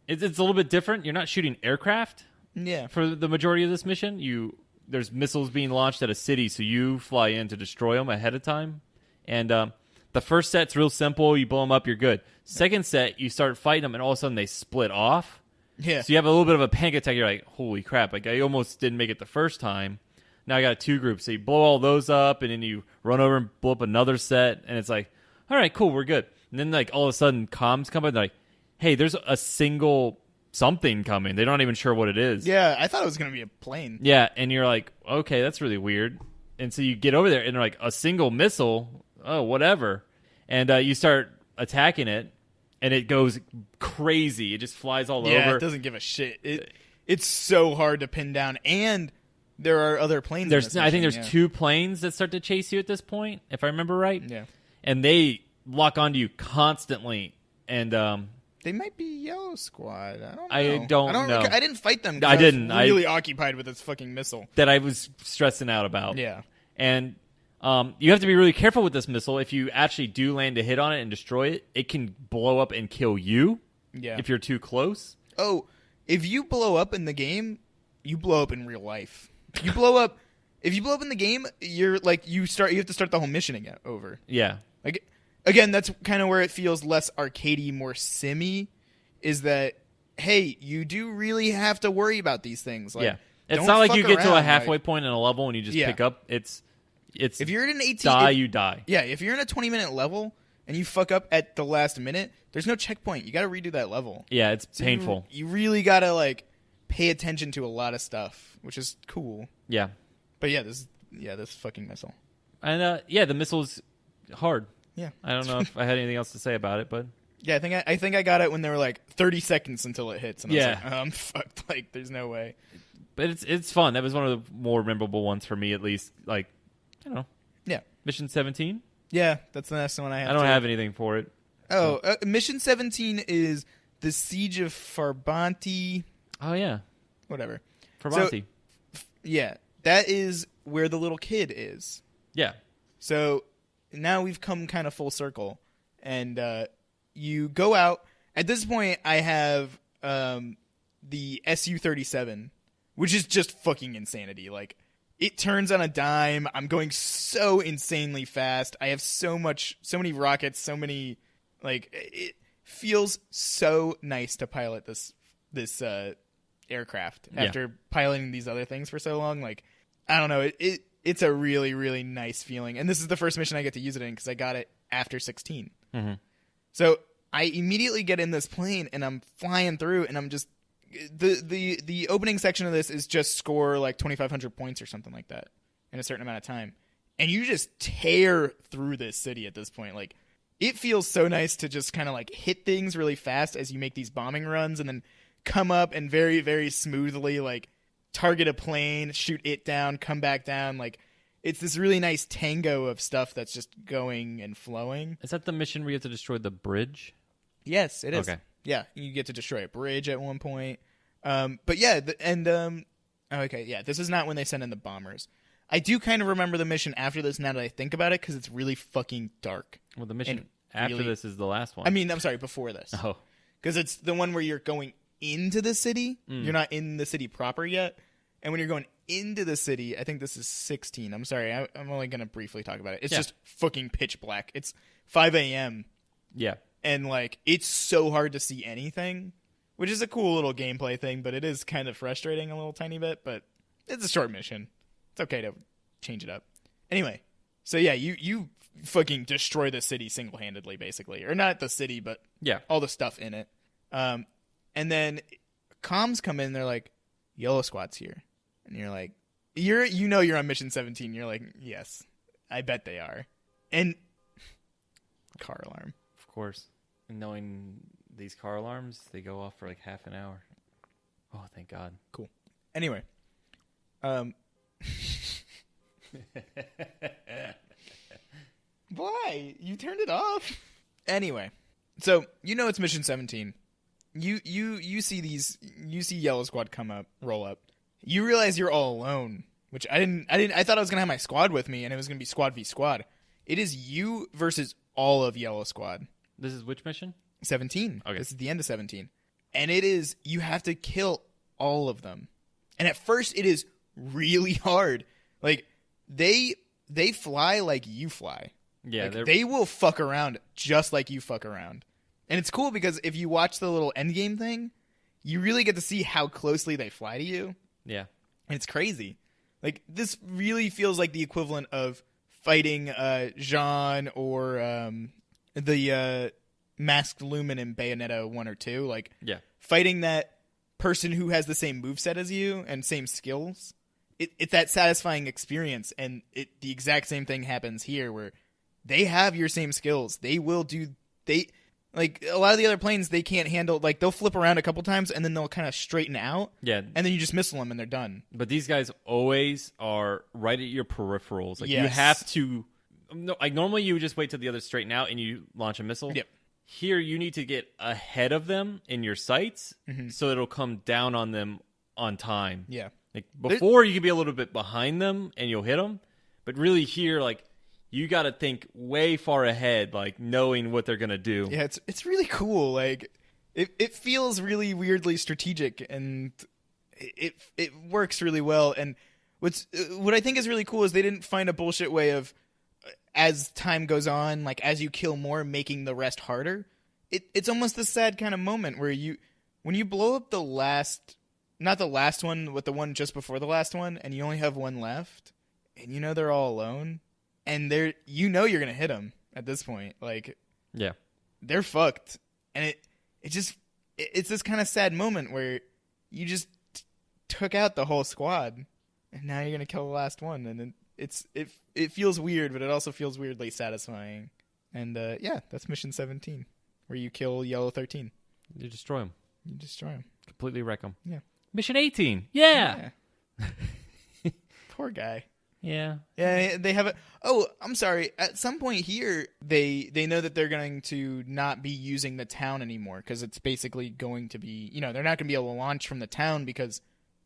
little bit different. You're not shooting aircraft. Yeah. For the majority of this mission, there's missiles being launched at a city, so you fly in to destroy them ahead of time. And the first set's real simple. You blow them up, you're good. Second set, you start fighting them, and all of a sudden they split off. Yeah. So you have a little bit of a panic attack. You're like, holy crap. Like, I almost didn't make it the first time. Now I got 2 groups. So you blow all those up, and then you run over and blow up another set. And it's like, all right, cool, we're good. And then, like, all of a sudden, comms come in. They're like, hey, there's a single something coming. They're not even sure what it is. Yeah, I thought it was going to be a plane. Yeah, and you're like, okay, that's really weird. And so you get over there, and they're like, a single missile? Oh, whatever. And you start attacking it, and it goes crazy. It just flies all over. Yeah, it doesn't give a shit. It's so hard to pin down, and there are other planes. I think there's 2 planes that start to chase you at this point, if I remember right. Yeah. And they lock onto you constantly, and they might be Yellow Squad. I don't know. I didn't fight them. I didn't. I was really occupied with this fucking missile that I was stressing out about. Yeah. And you have to be really careful with this missile. If you actually do land a hit on it and destroy it, it can blow up and kill you. Yeah. If you're too close. Oh, if you blow up in the game, you blow up in real life. You blow up. If you blow up in the game, you're like you have to start the whole mission again over. Yeah. Like again, that's kind of where it feels less arcadey, more simmy. Is that hey, you do really have to worry about these things. Like, yeah. It's not like you get to a halfway point in a level and you just pick up. It's if you're in an 18 you die. Yeah, if you're in a 20-minute level and you fuck up at the last minute, there's no checkpoint. You got to redo that level. Yeah, it's painful. You really got to like pay attention to a lot of stuff, which is cool. Yeah. But this fucking missile. And the missile's hard. Yeah. I don't know if I had anything else to say about it, but yeah, I think I got it when there were like 30 seconds until it hits, and I was Yeah. like, I'm fucked. Like, there's no way. But it's fun. That was one of the more memorable ones for me, at least. Like, I don't know. Yeah. Mission 17? Yeah, that's the next one I have. I don't have anything for it. Oh, Mission 17 is the Siege of Farbanti. Oh, yeah. Whatever. Farbanti. So, yeah, that is where the little kid is. Yeah. So now we've come kind of full circle, and you go out. At this point, I have the Su-37, which is just fucking insanity. Like, it turns on a dime. I'm going so insanely fast. I have so many rockets, so many, like, it feels so nice to pilot this aircraft after piloting these other things for so long. Like, I don't know. It's a really, really nice feeling. And this is the first mission I get to use it in because I got it after 16. Mm-hmm. So I immediately get in this plane and I'm flying through, and I'm just the opening section of this is just score like 2,500 points or something like that in a certain amount of time, and you just tear through this city at this point. Like, it feels so nice to just kind of like hit things really fast as you make these bombing runs, and then come up and very, very smoothly like target a plane, shoot it down, come back down. Like, it's this really nice tango of stuff that's just going and flowing. Is that the mission where you have to destroy the bridge? Yes, it is. Okay. Yeah, you get to destroy a bridge at one point. But yeah, okay, yeah, this is not when they send in the bombers. I do kind of remember the mission after this now that I think about it, because it's really fucking dark. Well, the mission after this is the last one. I mean, I'm sorry, before this. Oh. Because it's the one where you're going into the city. You're not in the city proper yet. And when you're going into the city, I think this is 16. I'm sorry, I'm only going to briefly talk about it. It's just fucking pitch black. It's 5 a.m. Yeah. And, like, it's so hard to see anything, which is a cool little gameplay thing, but it is kind of frustrating a little tiny bit, but it's a short mission. It's okay to change it up. Anyway, so yeah, you fucking destroy the city single-handedly, basically. Or not the city, but all the stuff in it. And then comms come in, they're like, Yellow Squad's here. And you're like, you're on Mission 17. You're like, yes, I bet they are. And car alarm. Of course. And knowing these car alarms, they go off for like half an hour. Oh, thank God. Cool. Anyway. Why? You turned it off. Anyway. So, it's mission 17. You see Yellow Squad roll up. You realize you're all alone, which I thought I was going to have my squad with me and it was going to be squad v squad. It is you versus all of Yellow Squad. This is which mission? 17. Okay. This is the end of 17. And it is, you have to kill all of them. And at first it is really hard. Like, they fly like you fly. Yeah. Like, they will fuck around just like you fuck around. And it's cool because if you watch the little endgame thing, you really get to see how closely they fly to you. Yeah. And it's crazy. Like, this really feels like the equivalent of fighting Jean or the Masked Lumen in Bayonetta 1 or 2. Like, yeah. Fighting that person who has the same moveset as you and same skills. It's that satisfying experience, and the exact same thing happens here where they have your same skills. They will do... Like, a lot of the other planes, they can't handle... Like, they'll flip around a couple times, and then they'll kind of straighten out. Yeah. And then you just missile them, and they're done. But these guys always are right at your peripherals. Like, yes. You have to... Like, normally you would just wait till the others straighten out, and you launch a missile. Yep. Here, you need to get ahead of them in your sights, so it'll come down on them on time. Yeah. Like, before, you can be a little bit behind them, and you'll hit them. But really here, like... You got to think way far ahead, like knowing what they're gonna do. Yeah, it's really cool. Like, it feels really weirdly strategic, and it works really well. And what I think is really cool is they didn't find a bullshit way of, as time goes on, like as you kill more, making the rest harder. It's almost this sad kind of moment where when you blow up not the last one, but the one just before the last one, and you only have one left, and they're all alone. And you're going to hit them at this point. Like, yeah, they're fucked. And it's this kind of sad moment where you just took out the whole squad, and now you're going to kill the last one. And it feels weird, but it also feels weirdly satisfying. And yeah, that's mission 17, where you kill Yellow 13. You destroy them. Completely wreck them. Yeah. Mission 18. Yeah. Poor guy. Yeah. Yeah, they have it. Oh, I'm sorry. At some point here, they know that they're going to not be using the town anymore because it's basically going to be, they're not going to be able to launch from the town because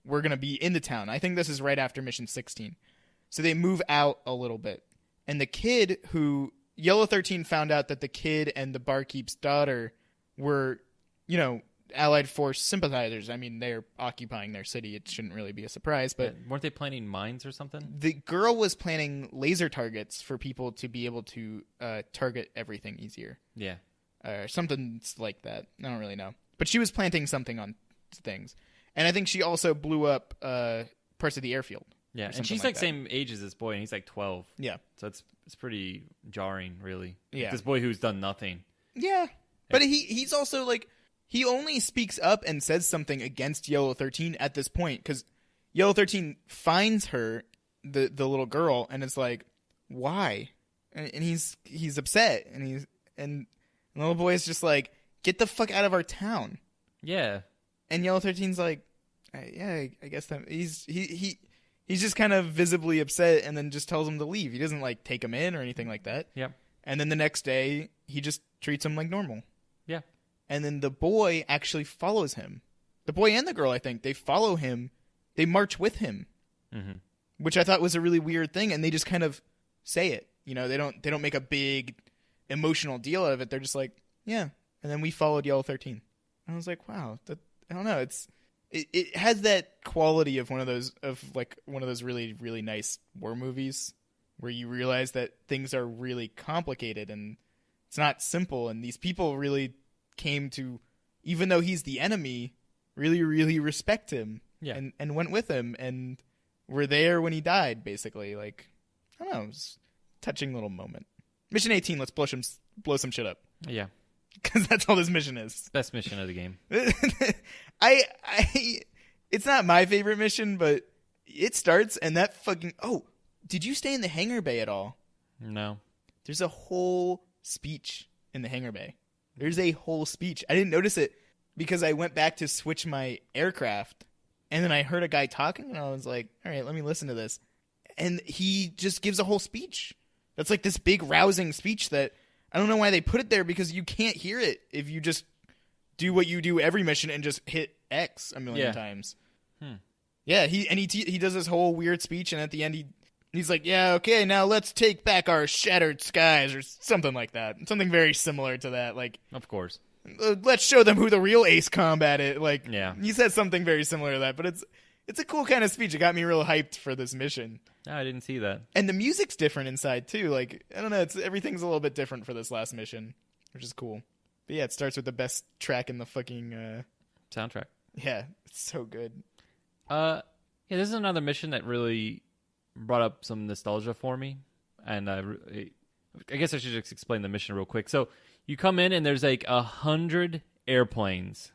we're going to be in the town. I think this is right after mission 16. So they move out a little bit. And the kid Yellow 13 found out that the kid and the barkeep's daughter were, Allied force sympathizers. I mean, they're occupying their city. It shouldn't really be a surprise, but weren't they planting mines or something? The girl was planting laser targets for people to be able to target everything easier. Yeah. Or something like that. I don't really know. But she was planting something on things. And I think she also blew up parts of the airfield. Yeah, and she's like same age as this boy, and he's like 12. Yeah. So it's pretty jarring, really. Yeah. Like this boy who's done nothing. Yeah. But he's also like... He only speaks up and says something against Yellow 13 at this point because Yellow 13 finds her, the little girl, and it's like, why? And he's upset, and the little boy is just like, get the fuck out of our town. Yeah. And Yellow 13's like, yeah, I guess that he's just kind of visibly upset, and then just tells him to leave. He doesn't like take him in or anything like that. Yep. And then the next day, he just treats him like normal. Yeah. And then the boy actually follows him. The boy and the girl, I think, they follow him. They march with him, which I thought was a really weird thing. And they just kind of say it. They don't make a big emotional deal out of it. They're just like, yeah. And then we followed Yellow 13. And I was like, wow. I don't know. It has that quality of one of those really, really nice war movies where you realize that things are really complicated and it's not simple. And these people really came to, even though he's the enemy, really, really respect him. Yeah. And went with him and were there when he died, basically. Like, I don't know, it was a touching little moment. Mission 18, let's blow some shit up. Yeah. Because that's all this mission is. Best mission of the game. It's not my favorite mission, but it starts and that fucking... Oh, did you stay in the hangar bay at all? No. There's a whole speech in the hangar bay. There's a whole speech. I didn't notice it because I went back to switch my aircraft, and then I heard a guy talking, and I was like, all right, let me listen to this. And he just gives a whole speech. That's like this big rousing speech that I don't know why they put it there, because you can't hear it if you just do what you do every mission and just hit X a million times. Yeah, he does this whole weird speech, and at the end he's like, yeah, okay, now let's take back our shattered skies, or something like that. Something very similar to that. Like, Of course. Let's show them who the real Ace Combat is. Like, Yeah. He said something very similar to that, but it's a cool kind of speech. It got me real hyped for this mission. No, I didn't see that. And the music's different inside too. Like, I don't know, everything's a little bit different for this last mission, which is cool. But yeah, it starts with the best track in the fucking Soundtrack. yeah, it's so good. Yeah, this is another mission that really brought up some nostalgia for me. And I guess I should just explain the mission real quick. So you come in and there's like 100 airplanes.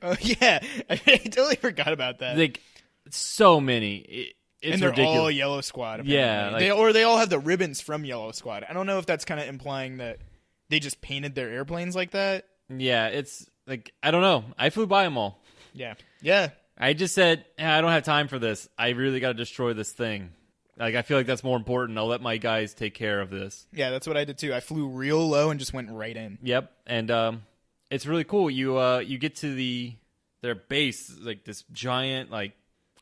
Oh yeah, I totally forgot about that. Like so many. It's and they're ridiculous. all Yellow Squad. Apparently. Yeah, they all have the ribbons from Yellow Squad. I don't know if that's kind of implying that they just painted their airplanes like that. Yeah, it's like, I don't know. I flew by them all. Yeah. Yeah. I just said, I don't have time for this. I really got to destroy this thing. Like, I feel like that's more important. I'll let my guys take care of this. Yeah, that's what I did too. I flew real low and just went right in. Yep, and it's really cool. You get to their base, like this giant, like,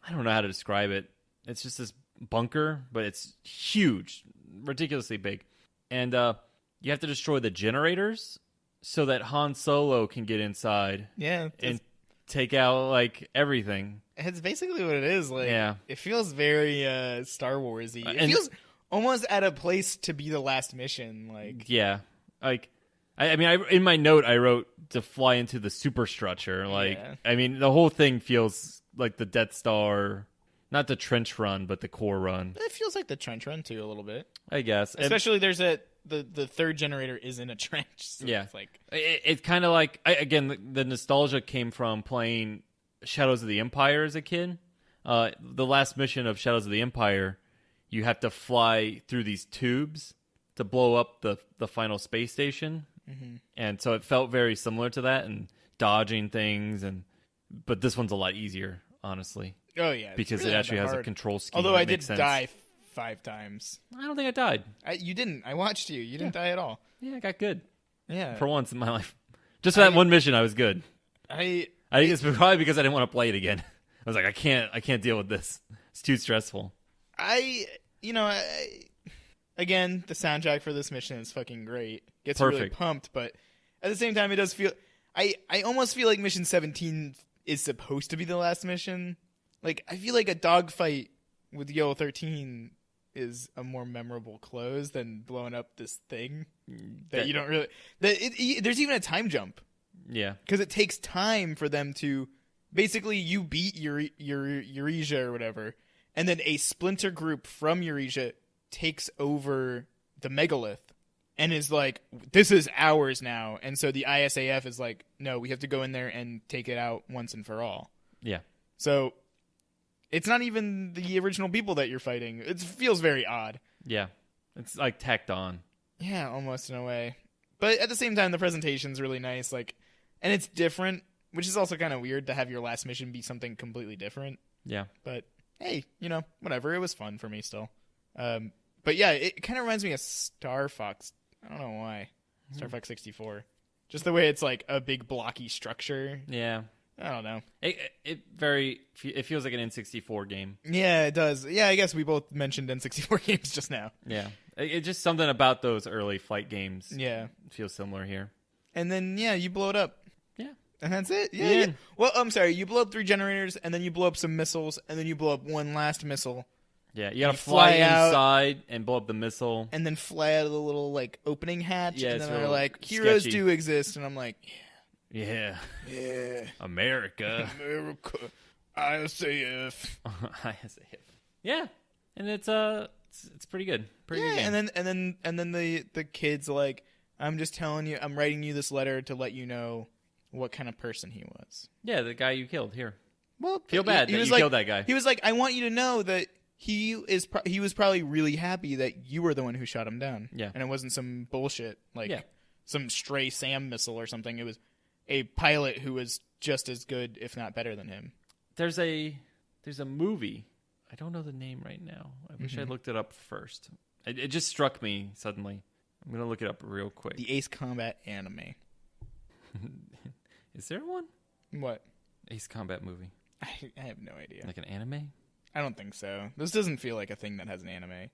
I don't know how to describe it. It's just this bunker, but it's huge, ridiculously big. And you have to destroy the generators so that Han Solo can get inside. Yeah. And take out, like, everything. It's basically what it is. Like, Yeah. It feels very Star Wars-y. It feels almost at a place to be the last mission. Like, yeah. Like, I mean, in my note, I wrote to fly into the superstructure. Like, Yeah. I mean, the whole thing feels like the Death Star, not the trench run, but the core run. it feels like the trench run too a little bit. I guess. Especially there's the third generator is in a trench. So Yeah. It's like, It's kind of like, again, the nostalgia came from playing Shadows of the Empire as a kid. The last mission of Shadows of the Empire, you have to fly through these tubes to blow up the final space station. Mm-hmm. And so it felt very similar to that, and dodging things, but this one's a lot easier, honestly. oh yeah. Because really it actually has a hard. control scheme. Although that I did makes sense. die 5 times. I don't think I died. You didn't. I watched you. You didn't die at all. Yeah, I got good. Yeah. For once in my life. Just for that one mission, I was good. I think it's probably because I didn't want to play it again. I was like, I can't deal with this. It's too stressful. Again, the soundtrack for this mission is fucking great. Gets you really Perfect. pumped, but at the same time, it does feel. I almost feel like Mission 17 is supposed to be the last mission. Like, I feel like a dogfight with Yo 13 is a more memorable close than blowing up this thing that you don't really. There's even a time jump. Yeah. Because it takes time for them to. Basically, you beat Eurasia or whatever, and then a splinter group from Eurasia takes over the megalith and is like, this is ours now. And so the ISAF is like, no, we have to go in there and take it out once and for all. Yeah. So it's not even the original people that you're fighting. It feels very odd. Yeah. It's like tacked on. Yeah, almost in a way. But at the same time, the presentation's really nice. Like, and it's different, which is also kind of weird to have your last mission be something completely different. Yeah. But hey, whatever. It was fun for me still. But yeah, it kind of reminds me of Star Fox. I don't know why. Star Fox 64. Just the way it's like a big blocky structure. Yeah. I don't know. It feels like an N64 game. Yeah, it does. Yeah, I guess we both mentioned N64 games just now. Yeah. It's just something about those early flight games. Yeah. Feels similar here. And then, yeah, you blow it up. Yeah. And that's it? Yeah. Well, I'm sorry. You blow up 3 generators, and then you blow up some missiles, and then you blow up one last missile. Yeah, you gotta fly inside and blow up the missile. And then fly out of the little, like, opening hatch. Yeah, and it's then they're real like, heroes sketchy. do exist. And I'm like, Yeah. yeah. America. America. ISAF. ISAF. Yeah. And it's pretty good. Pretty good game. And then the kid's like, I'm just telling you, I'm writing you this letter to let you know what kind of person he was. Yeah, the guy you killed here. Well, Feel bad that you killed that guy. He was like, I want you to know that he was probably really happy that you were the one who shot him down. Yeah. And it wasn't some bullshit. Like, Yeah. some stray SAM missile or something. It was a pilot who was just as good, if not better than him. There's a movie. I don't know the name right now. I wish I looked it up first. It just struck me suddenly. I'm going to look it up real quick. The Ace Combat anime. Is there one? What? Ace Combat movie. I have no idea. Like an anime? I don't think so. This doesn't feel like a thing that has an anime.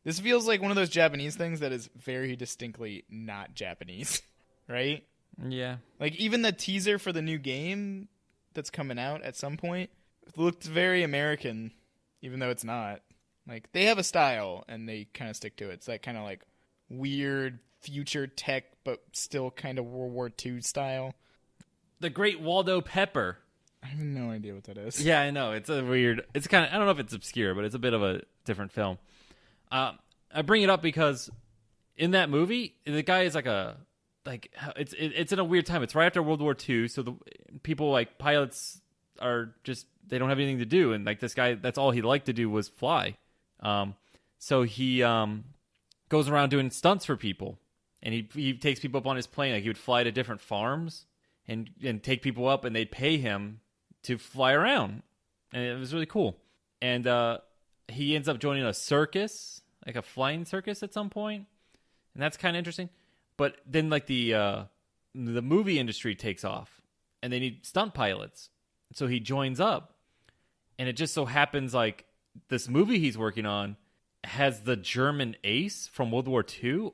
This feels like one of those Japanese things that is very distinctly not Japanese, right? Yeah. Like, even the teaser for the new game that's coming out at some point looked very American, even though it's not. Like, they have a style, and they kind of stick to it. It's that kind of, like, weird future tech, but still kind of World War II style. The Great Waldo Pepper. I have no idea what that is. Yeah, I know. It's a weird... It's kind of... I don't know if it's obscure, but it's a bit of a different film. I bring it up because in that movie, the guy is it's in a weird time. It's right after World War II, so the people, like, pilots are just... They don't have anything to do, and, like, this guy, that's all he liked to do was fly. So he goes around doing stunts for people, and he takes people up on his plane. Like, he would fly to different farms and take people up, and they'd pay him to fly around, and it was really cool. And he ends up joining a circus, like a flying circus at some point, and that's kind of interesting. But then, like, the movie industry takes off, and they need stunt pilots, so he joins up, and it just so happens, like, this movie he's working on has the German ace from World War II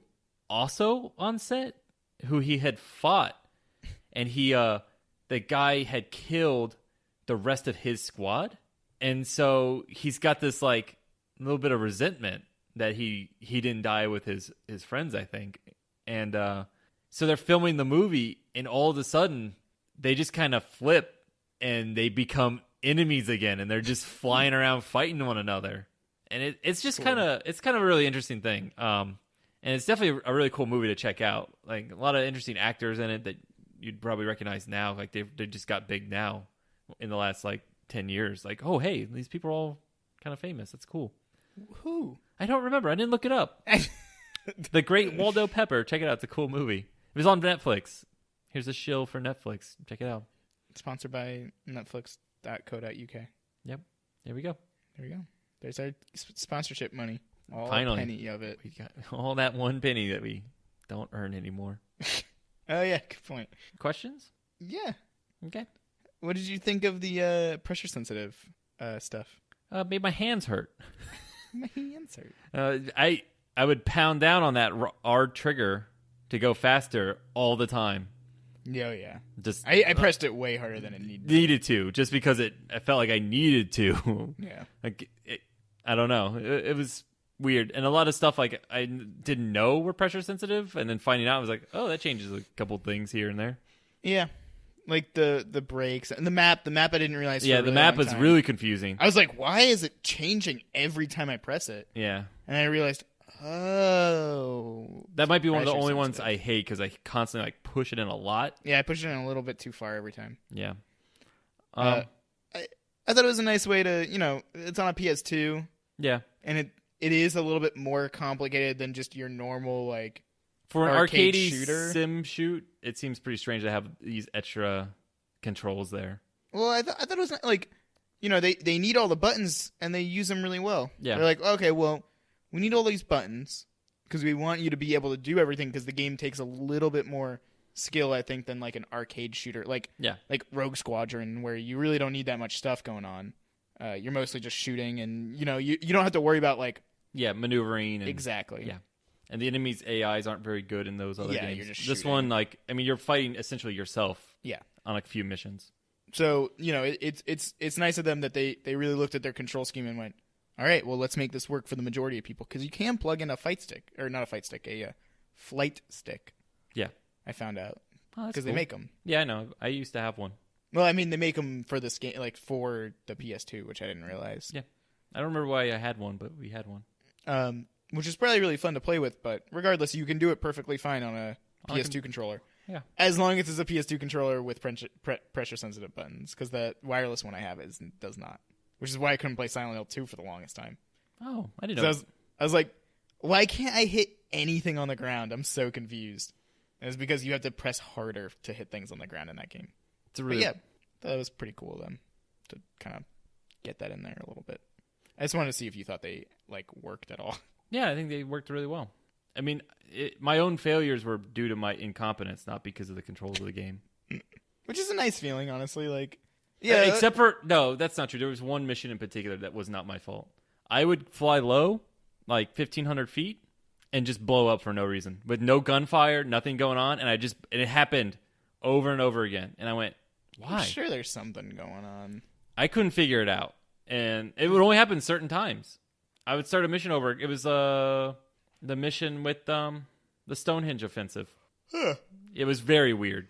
also on set, who he had fought, and the guy had killed the rest of his squad, and so he's got this, like, little bit of resentment that he didn't die with his friends, I think. And so they're filming the movie, and all of a sudden they just kind of flip and they become enemies again, and they're just flying around fighting one another. And it's just cool. kind of a really interesting thing. And it's definitely a really cool movie to check out. Like, a lot of interesting actors in it that you'd probably recognize now. Like, they just got big now in the last, like, 10 years. Like, oh, hey, these people are all kind of famous. That's cool. Who? I don't remember. I didn't look it up. The Great Waldo Pepper. Check it out. It's a cool movie. It was on Netflix. Here's a shill for Netflix. Check it out. Sponsored by Netflix.co.uk. Yep. There we go. There we go. There's our sponsorship money. All Finally. penny of it. We got all that one penny that we don't earn anymore. Oh, yeah. Good point. Questions? Yeah. Okay. What did you think of the pressure-sensitive stuff? Made my hands hurt. My hands hurt. I would pound down on that R trigger to go faster all the time. Oh, yeah. Just I pressed it way harder than it needed to, just because I felt like I needed to. Yeah. Like, I don't know. It was weird. And a lot of stuff, like, I didn't know were pressure sensitive, and then finding out, I was like, oh, that changes a couple things here and there. Yeah. Like the brakes and the map. The map I didn't realize. Yeah, the map was really confusing. I was like, why is it changing every time I press it? Yeah. And I realized, oh. That might be one of the only ones I hate, because I constantly, like, push it in a lot. Yeah, I push it in a little bit too far every time. Yeah. I thought it was a nice way to, it's on a PS2. Yeah. And it is a little bit more complicated than just your normal, like, for an arcade shooter sim shoot, it seems pretty strange to have these extra controls there. Well, I thought it was like, they need all the buttons and they use them really well. Yeah. They're like, okay, well, we need all these buttons because we want you to be able to do everything, because the game takes a little bit more skill, I think, than like an arcade shooter, like Rogue Squadron, where you really don't need that much stuff going on. You're mostly just shooting, and you don't have to worry about, like, maneuvering. And, exactly. Yeah. And the enemy's AIs aren't very good in those other games. You're just this shooting. one, like, I mean, you're fighting essentially yourself. Yeah. On a few missions. So, it's nice of them that they really looked at their control scheme and went, all right, well, let's make this work for the majority of people, because you can plug in a flight stick. Yeah. I found out. Because they make them. Yeah, I know. I used to have one. Well, I mean, they make them for this game, like for the PS2, which I didn't realize. Yeah. I don't remember why I had one, but we had one. Which is probably really fun to play with, but regardless, you can do it perfectly fine on a PS2 controller. Yeah. As long as it's a PS2 controller with pressure-sensitive buttons, because the wireless one I have does not. Which is why I couldn't play Silent Hill 2 for the longest time. Oh, I didn't know. I was like, why can't I hit anything on the ground? I'm so confused. And it's because you have to press harder to hit things on the ground in that game. It's a really... But yeah, that was pretty cool of them to kind of get that in there a little bit. I just wanted to see if you thought they like worked at all. Yeah, I think they worked really well. I mean, my own failures were due to my incompetence, not because of the controls of the game. Which is a nice feeling, honestly. Like, yeah, except for no, that's not true. There was one mission in particular that was not my fault. I would fly low, like 1,500 feet, and just blow up for no reason, with no gunfire, nothing going on, and it happened over and over again. And I went, why? I'm sure there's something going on. I couldn't figure it out, and it would only happen certain times. I would start a mission over. It was the mission with the Stonehenge offensive. Huh. It was very weird.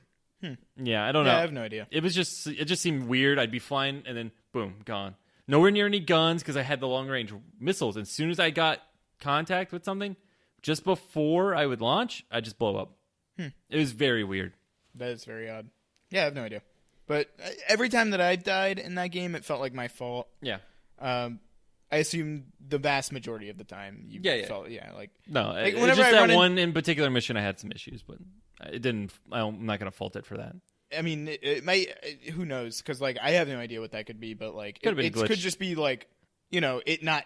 Yeah, I don't know. I have no idea. It just seemed weird. I'd be flying and then boom, gone. Nowhere near any guns because I had the long range missiles. As soon as I got contact with something, just before I would launch, I just blow up. It was very weird. That is very odd. Yeah, I have no idea. But every time that I died in that game, it felt like my fault. Yeah. I assume the vast majority of the time you felt like no, like whenever just that one in particular mission I had some issues, but it didn't. I'm not going to fault it for that. I mean, it might. Who knows? Because like I have no idea what that could be, but like it could just be like it not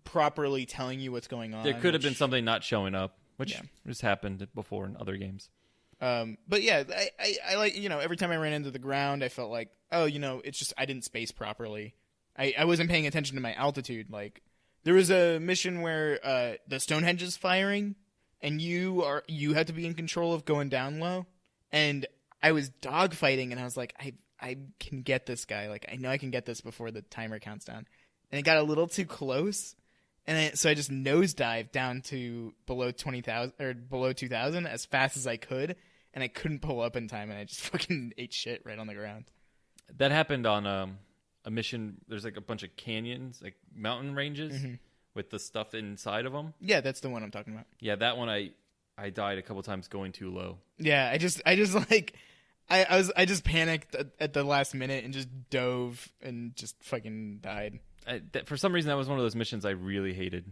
properly telling you what's going on. There could have been something not showing up, which just happened before in other games. But yeah, I like every time I ran into the ground, I felt like it's just I didn't space properly. I wasn't paying attention to my altitude. Like there was a mission where the Stonehenge is firing, and you have to be in control of going down low. And I was dogfighting, and I was like, I can get this guy. Like I know I can get this before the timer counts down. And it got a little too close, and so I just nosedived down to below 20,000 or below 2,000 as fast as I could, and I couldn't pull up in time, and I just fucking ate shit right on the ground. That happened on a mission. There's like a bunch of canyons, like mountain ranges with the stuff inside of them. Yeah, that's the one I'm talking about. Yeah, that one I died a couple times going too low. Yeah, I just like I just panicked at the last minute and just dove and just fucking died. For some reason, that was one of those missions I really hated.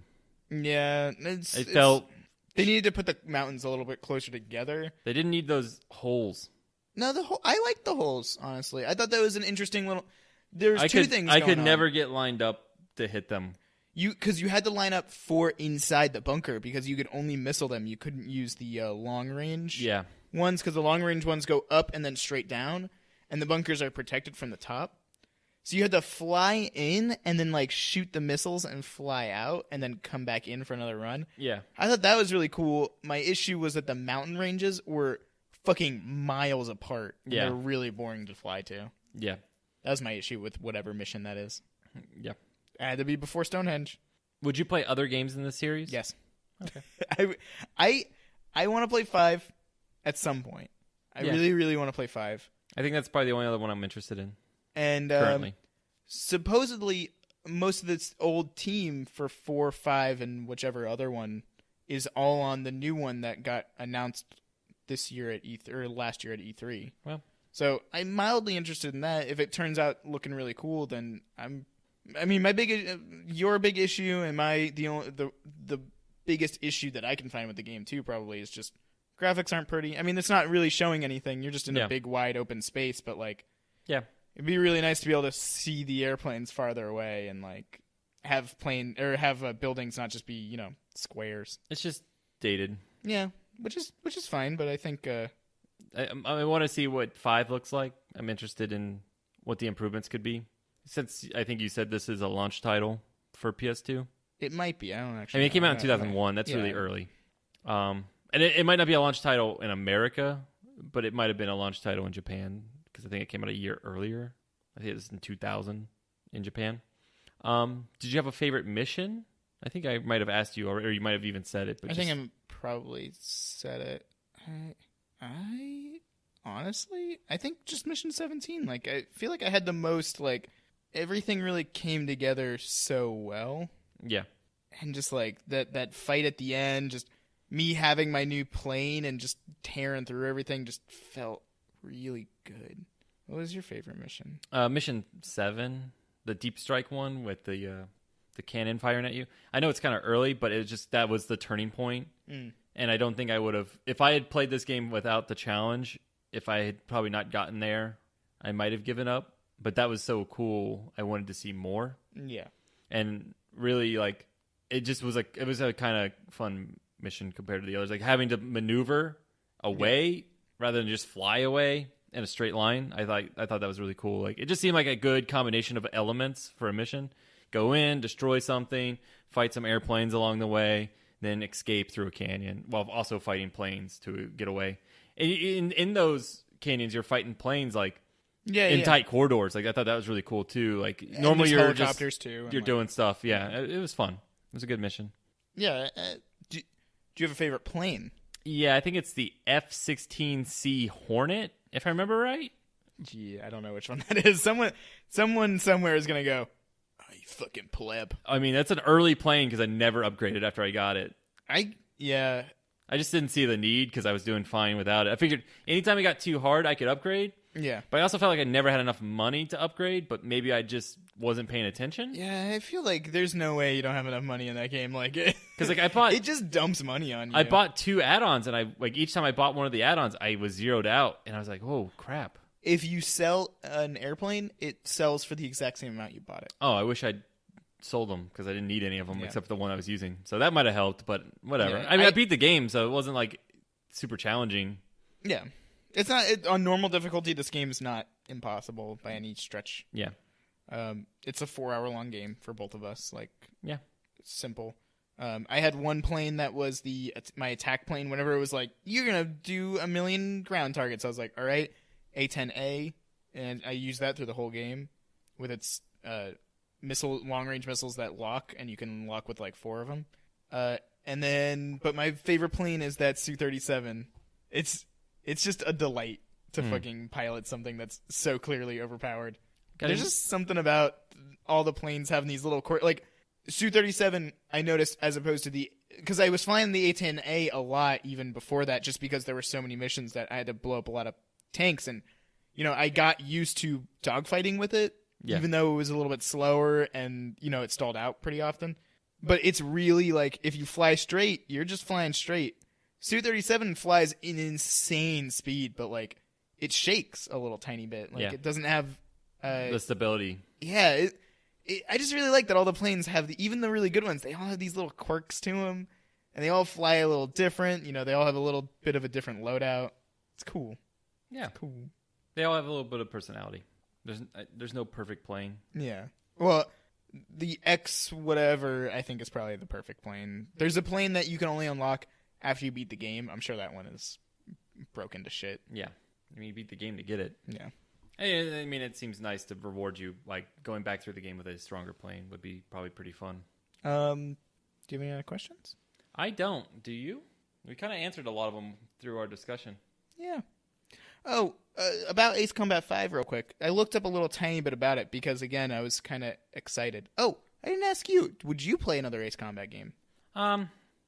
Yeah, they needed to put the mountains a little bit closer together. They didn't need those holes. No, I like the holes, honestly. I thought that was an interesting little... There's two things I going could on. never get lined up to hit them. Because you had to line up for inside the bunker because you could only missile them. You couldn't use the long range ones because the long range ones go up and then straight down, and the bunkers are protected from the top. So you had to fly in and then like shoot the missiles and fly out and then come back in for another run. Yeah. I thought that was really cool. My issue was that the mountain ranges were fucking miles apart. Yeah. They're really boring to fly to. Yeah. That was my issue with whatever mission that is. Yeah. It had to be before Stonehenge. Would you play other games in this series? Yes. Okay. I want to play 5 at some point. I really, really want to play 5. I think that's probably the only other one I'm interested in. And currently, supposedly, most of this old team for 4, 5, and whichever other one is all on the new one that got announced this year at E3 or last year at E3. Well, so I'm mildly interested in that. If it turns out looking really cool, then your big issue and the biggest issue that I can find with the game too probably is just graphics aren't pretty. I mean, it's not really showing anything. You're just in a big wide open space, but like, it'd be really nice to be able to see the airplanes farther away and like have buildings not just be squares. It's just dated. Yeah, which is fine, but I think I want to see what 5 looks like. I'm interested in what the improvements could be. Since I think you said this is a launch title for PS2. It might be. I don't actually. I mean, it came out in 2001. That's really early. And it might not be a launch title in America, but it might have been a launch title in Japan because I think it came out a year earlier. I think it was in 2000 in Japan. Did you have a favorite mission? I think I might have asked you, or you might have even said it. But I think I probably said it. I honestly, I think just Mission 17. Like, I feel like I had the most, like, everything really came together so well. Yeah. And just, like, that fight at the end, just me having my new plane and just tearing through everything just felt really good. What was your favorite mission? Mission 7, the deep strike one with the cannon firing at you. I know it's kind of early, but it just that was the turning point. And I don't think I would have, if I had played this game without the challenge, if I had probably not gotten there, I might have given up. But that was so cool. I wanted to see more. Yeah. And really, like, it just was like, it was a kind of fun mission compared to the others. Like, having to maneuver away rather than just fly away in a straight line. I thought that was really cool. Like, it just seemed like a good combination of elements for a mission. Go in, destroy something, fight some airplanes along the way, then escape through a canyon while also fighting planes to get away. In those canyons, you're fighting planes like in tight corridors. Like, I thought that was really cool too. Like, normally you're helicopters just, too. you're doing stuff. Yeah, it was fun. It was a good mission. Yeah. Do you have a favorite plane? Yeah, I think it's the F-16C Hornet, if I remember right. Gee, I don't know which one that is. Someone somewhere is gonna go, "Oh, you fucking pleb." I mean, that's an early plane because I never upgraded after I got it. I just didn't see the need because I was doing fine without it. I figured anytime it got too hard, I could upgrade. Yeah. But I also felt like I never had enough money to upgrade, but maybe I just wasn't paying attention. Yeah, I feel like there's no way you don't have enough money in that game. Like, because like I bought, it just dumps money on you. I bought 2 add-ons, and I like each time I bought one of the add-ons, I was zeroed out, and I was like, "Oh crap!" If you sell an airplane, it sells for the exact same amount you bought it. Oh, I wish I'd sold them because I didn't need any of them except for the one I was using. So that might have helped, but whatever. Yeah, I mean, I beat the game, so it wasn't like super challenging. Yeah. It's not on normal difficulty. This game is not impossible by any stretch. Yeah, it's a 4-hour long game for both of us. Like, yeah, it's simple. I had one plane that was my attack plane. Whenever it was like, you're gonna do 1 million ground targets, I was like, all right, A-10A, and I used that through the whole game with its long range missiles that lock, and you can lock with like 4 of them. But my favorite plane is that Su-37. It's just a delight to fucking pilot something that's so clearly overpowered. There's just something about all the planes having these little like Su-37. I noticed as opposed to because I was flying the A-10A a lot even before that, just because there were so many missions that I had to blow up a lot of tanks, and I got used to dogfighting with it, even though it was a little bit slower and it stalled out pretty often. But it's really like if you fly straight, you're just flying straight. Su-37 flies in insane speed, but like it shakes a little tiny bit. Like it doesn't have the stability. Yeah, I just really like that all the planes have even the really good ones. They all have these little quirks to them, and they all fly a little different. They all have a little bit of a different loadout. It's cool. Yeah, it's cool. They all have a little bit of personality. There's no perfect plane. Yeah. Well, the X whatever I think is probably the perfect plane. There's a plane that you can only unlock after you beat the game. I'm sure that one is broken to shit. Yeah. I mean, you beat the game to get it. Yeah. I mean, it seems nice to reward you. Like, going back through the game with a stronger plane would be probably pretty fun. Do you have any other questions? I don't. Do you? We kind of answered a lot of them through our discussion. Yeah. Oh, about Ace Combat 5 real quick. I looked up a little tiny bit about it because, again, I was kind of excited. Oh, I didn't ask you. Would you play another Ace Combat game?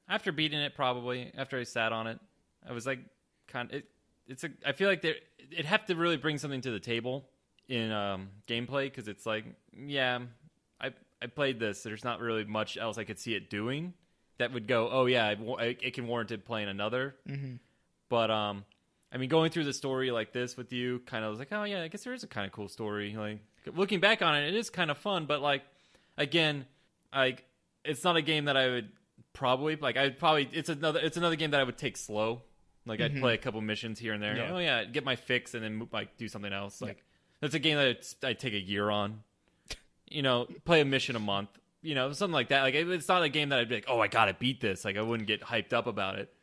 After beating it, probably. After I sat on it, I was like, I feel like it'd have to really bring something to the table in gameplay, because it's like, yeah, I played this. There's not really much else I could see it doing that would go, oh yeah, it can warrant playing another. Mm-hmm. But I mean, going through the story like this with you, kind of was like, oh yeah, I guess there is a kind of cool story. Like, looking back on it, it is kind of fun. But like, again, like, it's not a game that I would probably like. It's another game that I would take slow. Like, I'd play a couple missions here and there. Yeah. Oh yeah, get my fix and then do something else. Like, that's a game that I'd take a year on. Play a mission a month. Something like that. Like, it's not a game that I'd be like, oh, I gotta beat this. Like, I wouldn't get hyped up about it.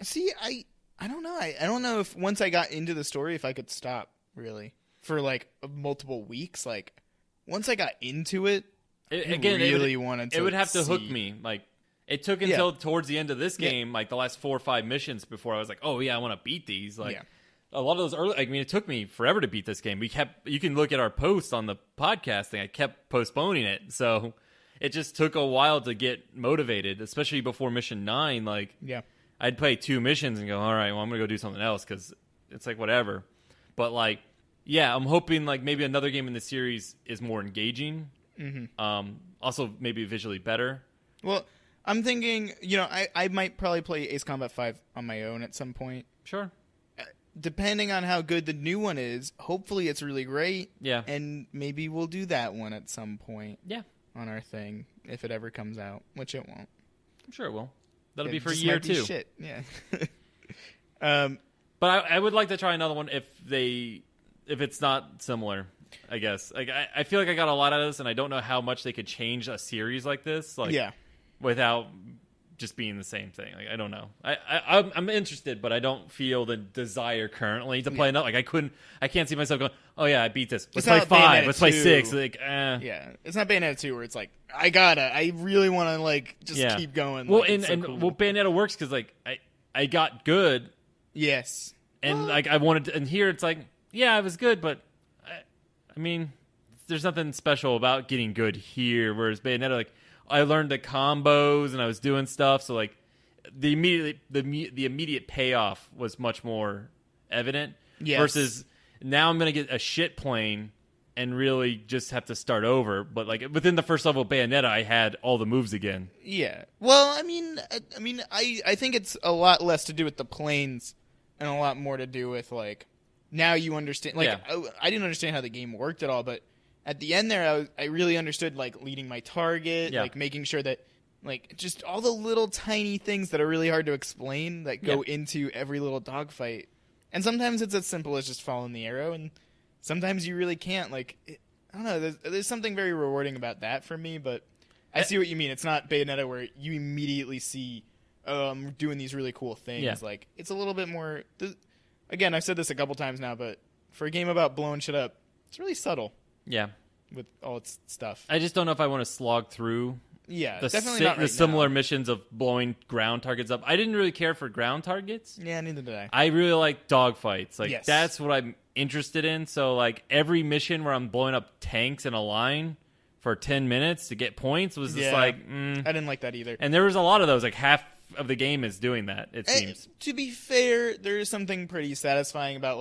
See, I don't know. I don't know if once I got into the story, if I could stop really for like multiple weeks. Like, once I got into it, wanted to. It would have to hook me. Like, it took until towards the end of this game, like the last 4 or 5 missions, before I was like, oh yeah, I want to beat these. Like, a lot of those early. I mean, it took me forever to beat this game. You can look at our post on the podcast thing. I kept postponing it, so it just took a while to get motivated, especially before mission 9. Like, I'd play 2 missions and go, all right, well, I'm gonna go do something else because it's like whatever. But like, yeah, I'm hoping like maybe another game in the series is more engaging. Mm-hmm. Also, maybe visually better. Well, I'm thinking, I might probably play Ace Combat 5 on my own at some point. Sure. Depending on how good the new one is, hopefully it's really great. Yeah. And maybe we'll do that one at some point. Yeah. On our thing, if it ever comes out, which it won't. I'm sure it will. That'll be It for just year might be 2. Shit, yeah. But I would like to try another one if it's not similar, I guess. Like I feel like I got a lot out of this, and I don't know how much they could change a series like this, without just being the same thing. Like I don't know. I'm interested, but I don't feel the desire currently to play another. Like I can't see myself going, oh yeah, I beat this. Let's play 5. Let's play 6. Like, yeah, it's not Bayonetta 2 where it's like I really want to just keep going. Well, cool. Bayonetta works because I got good. Yes. And I wanted to, and here it's like, yeah, I was good, but I mean, there's nothing special about getting good here. Whereas Bayonetta, I learned the combos and I was doing stuff, so the immediate payoff was much more evident. Yes. Versus now I'm gonna get a shit plane and really just have to start over. But within the first level of Bayonetta, I had all the moves again. Yeah. Well, I think it's a lot less to do with the planes and a lot more to do with now you understand. I didn't understand how the game worked at all, but at the end there, I really understood leading my target, making sure that just all the little tiny things that are really hard to explain that go into every little dogfight. And sometimes it's as simple as just following the arrow, and sometimes you really can't. I don't know. There's something very rewarding about that for me, but I see what you mean. It's not Bayonetta where you immediately see, I'm doing these really cool things. Yeah. It's a little bit more. Again, I've said this a couple times now, but for a game about blowing shit up, it's really subtle. Yeah. With all its stuff. I just don't know if I want to slog through. Yeah, definitely not right the similar now. missions of blowing ground targets up. I didn't really care for ground targets. Yeah, neither did I. I really like dogfights. Yes. That's what I'm interested in. So every mission where I'm blowing up tanks in a line for 10 minutes to get points was just I didn't like that either. And there was a lot of those. Half of the game is doing that, it seems. To be fair, there is something pretty satisfying about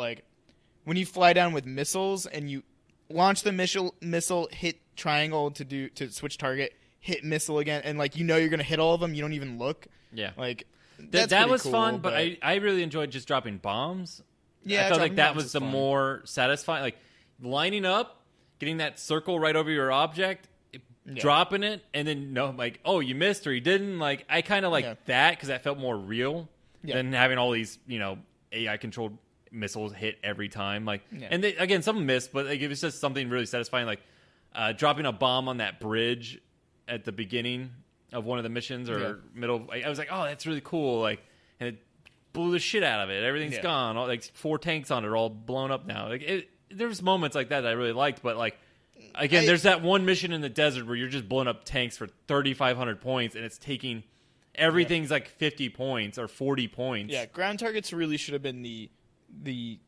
when you fly down with missiles and you launch the missile, hit triangle to switch target, hit missile again, and you're gonna hit all of them. You don't even look. Yeah, that's that was cool, fun. But I really enjoyed just dropping bombs. Yeah, I felt like that was the more satisfying. Lining up, getting that circle right over your object, dropping it, and then oh, you missed or you didn't. I kind of that because that felt more real than having all these AI controlled missiles hit every time. And again, some missed, but it was just something really satisfying. Dropping a bomb on that bridge at the beginning of one of the missions or middle. I was like, oh, that's really cool. And it blew the shit out of it. Everything's gone. All, 4 tanks on it are all blown up now. There's moments like that I really liked, but again, there's that one mission in the desert where you're just blowing up tanks for 3,500 points, and it's taking everything's 50 points or 40 points. Yeah, ground targets really should have been the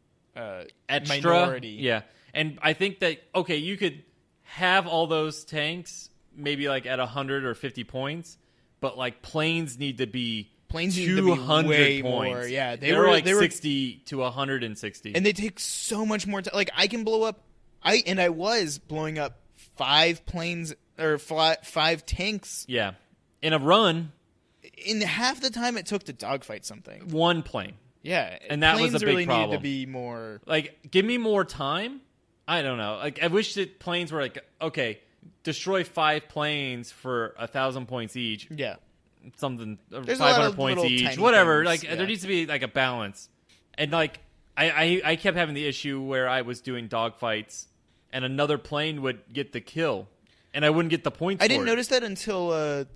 extra minority. Yeah, and I think that you could have all those tanks maybe at 100 or 50 points, but planes need to be 200 way points. More. Yeah, they were 60 to 160, and they take so much more time. I can blow up. I was blowing up 5 planes or 5 tanks. Yeah, in a run. In half the time it took to dogfight something. 1 plane. Yeah, and that was a big really problem. Needed to be more give me more time. I don't know. I wish that planes were destroy 5 planes for 1,000 points each. Yeah, something There's 500 points each. Whatever. Things, there needs to be a balance. And I kept having the issue where I was doing dogfights and another plane would get the kill. And I wouldn't get the points. I didn't notice that until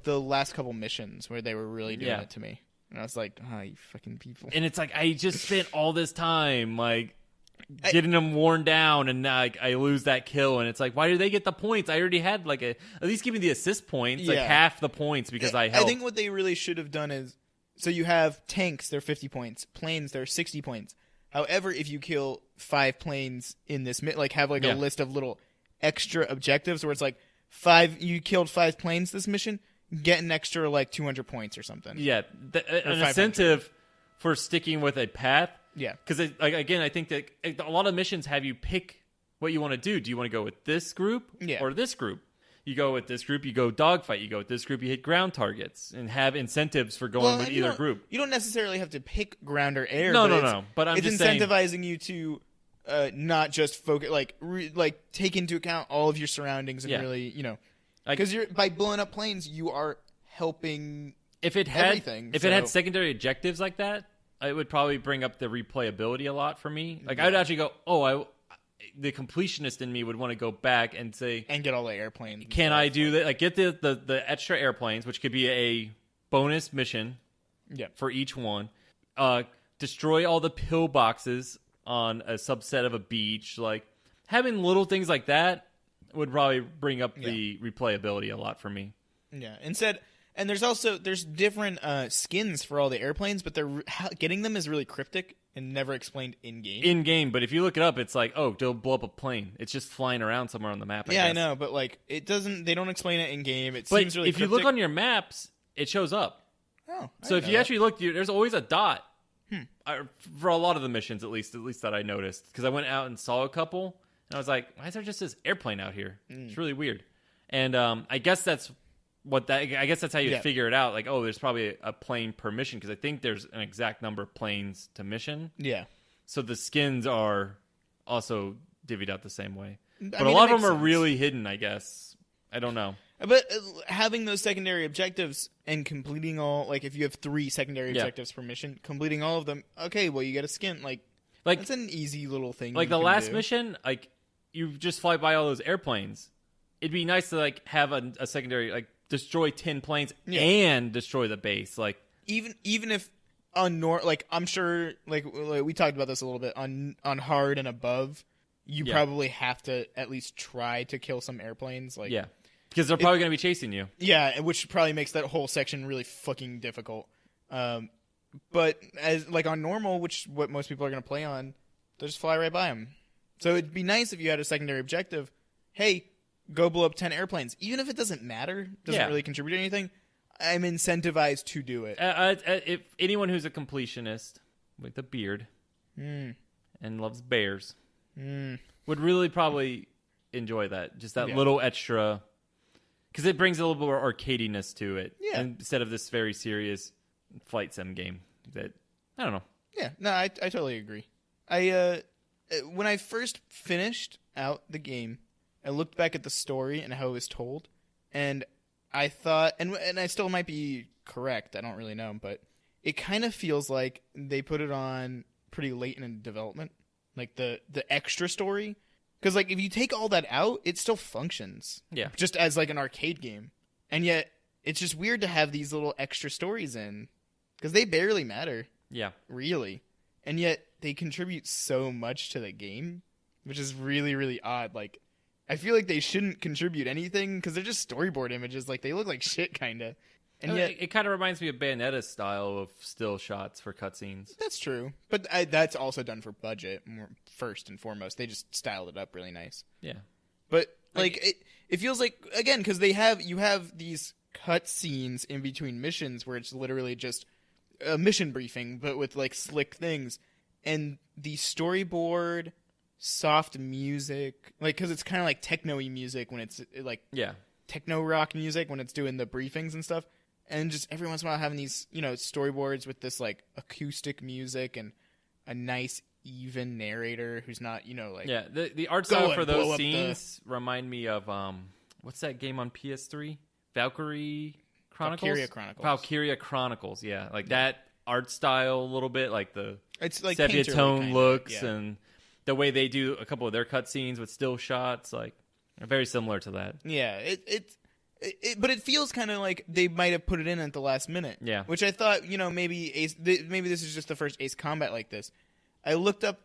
the last couple missions where they were really doing it to me. And I was like, oh, you fucking people. And it's I just spent all this time, getting them worn down, and now I lose that kill. And it's why do they get the points? I already had, at least give me the assist points, half the points because I helped. I think what they really should have done is, so you have tanks, they're 50 points. Planes, they're 60 points. However, if you kill 5 planes in this, have a list of little extra objectives where it's you killed 5 planes this mission, get an extra 200 points or something. Yeah, an incentive for sticking with a path. Yeah, because again, I think that a lot of missions have you pick what you want to do. Do you want to go with this group or this group? You go with this group, you go dogfight. You go with this group, you hit ground targets, and have incentives for going with either group. You don't necessarily have to pick ground or air. No. But I'm it's just incentivizing you to not just focus, like take into account all of your surroundings and really, because you're by blowing up planes, you are helping. If it had everything. If it had secondary objectives like that, it would probably bring up the replayability a lot for me. Like I would actually go, the completionist in me would want to go back and say, and get all the airplanes. Can I do that? Like get the extra airplanes, which could be a bonus mission for each one. Destroy all the pillboxes on a subset of a beach. Like having little things like that would probably bring up the replayability a lot for me. Yeah. Instead, and there's different skins for all the airplanes, but getting them is really cryptic and never explained in game. In game, but if you look it up, it's like, don't blow up a plane. It's just flying around somewhere on the map. I know, but like it doesn't. They don't explain it in game. It but seems really. If cryptic. you look on your maps, it shows up. Oh, so if you actually look, there's always a dot for a lot of the missions, at least that I noticed, because I went out and saw a couple, and I was like, why is there just this airplane out here? It's really weird. And I guess that's how you figure it out. Like, there's probably a plane per mission, because I think there's an exact number of planes to mission. Yeah. So the skins are also divvied out the same way. But a lot of them are really hidden, I guess. I don't know. But having those secondary objectives and completing all, like if you have 3 secondary objectives per mission, completing all of them, okay, well, you get a skin. Like that's an easy little thing. Like the last mission, like you just fly by all those airplanes. It'd be nice to like have a secondary, like destroy 10 planes and destroy the base. Like even if on I'm sure like we talked about this a little bit on hard and above, you probably have to at least try to kill some airplanes. Like because they're probably going to be chasing you. Yeah, which probably makes that whole section really fucking difficult. But as like on normal, which what most people are going to play on, they'll just fly right by them. So it'd be nice if you had a secondary objective. Hey, go blow up 10 airplanes. Even if it doesn't matter, doesn't really contribute to anything, I'm incentivized to do it. If anyone who's a completionist with a beard and loves bears would really probably enjoy that. Just that little extra, because it brings a little bit more arcadiness to it instead of this very serious flight sim game that, I don't know. Yeah, no, I totally agree. When I first finished out the game, I looked back at the story and how it was told, and I thought, and I still might be correct, I don't really know, but it kind of feels like they put it on pretty late in development, like the extra story, because like if you take all that out, it still functions, just as like an arcade game, and yet it's just weird to have these little extra stories in, because they barely matter, really, and yet they contribute so much to the game, which is really, really odd. Like, I feel like they shouldn't contribute anything because they're just storyboard images. Like, they look like shit, kind of. And yet, it kind of reminds me of Bayonetta's style of still shots for cutscenes. That's true. But that's also done for budget, first and foremost. They just styled it up really nice. Yeah. But, like, it feels like, again, because you have these cutscenes in between missions where it's literally just a mission briefing, but with, like, slick things. And the storyboard, soft music, like, because it's kind of like techno-y music when it's, like, techno rock music when it's doing the briefings and stuff. And just every once in a while having these, storyboards with this, like, acoustic music and a nice, even narrator who's not, like... Yeah, the art style for those scenes remind me of, what's that game on PS3? Valkyrie Chronicles? Valkyria Chronicles, yeah. Like, that art style a little bit, like the it's like sepia tone looks and the way they do a couple of their cutscenes with still shots, like, are very similar to that. Yeah, but it feels kind of like they might have put it in at the last minute. Yeah. Which I thought, maybe maybe this is just the first Ace Combat like this. I looked a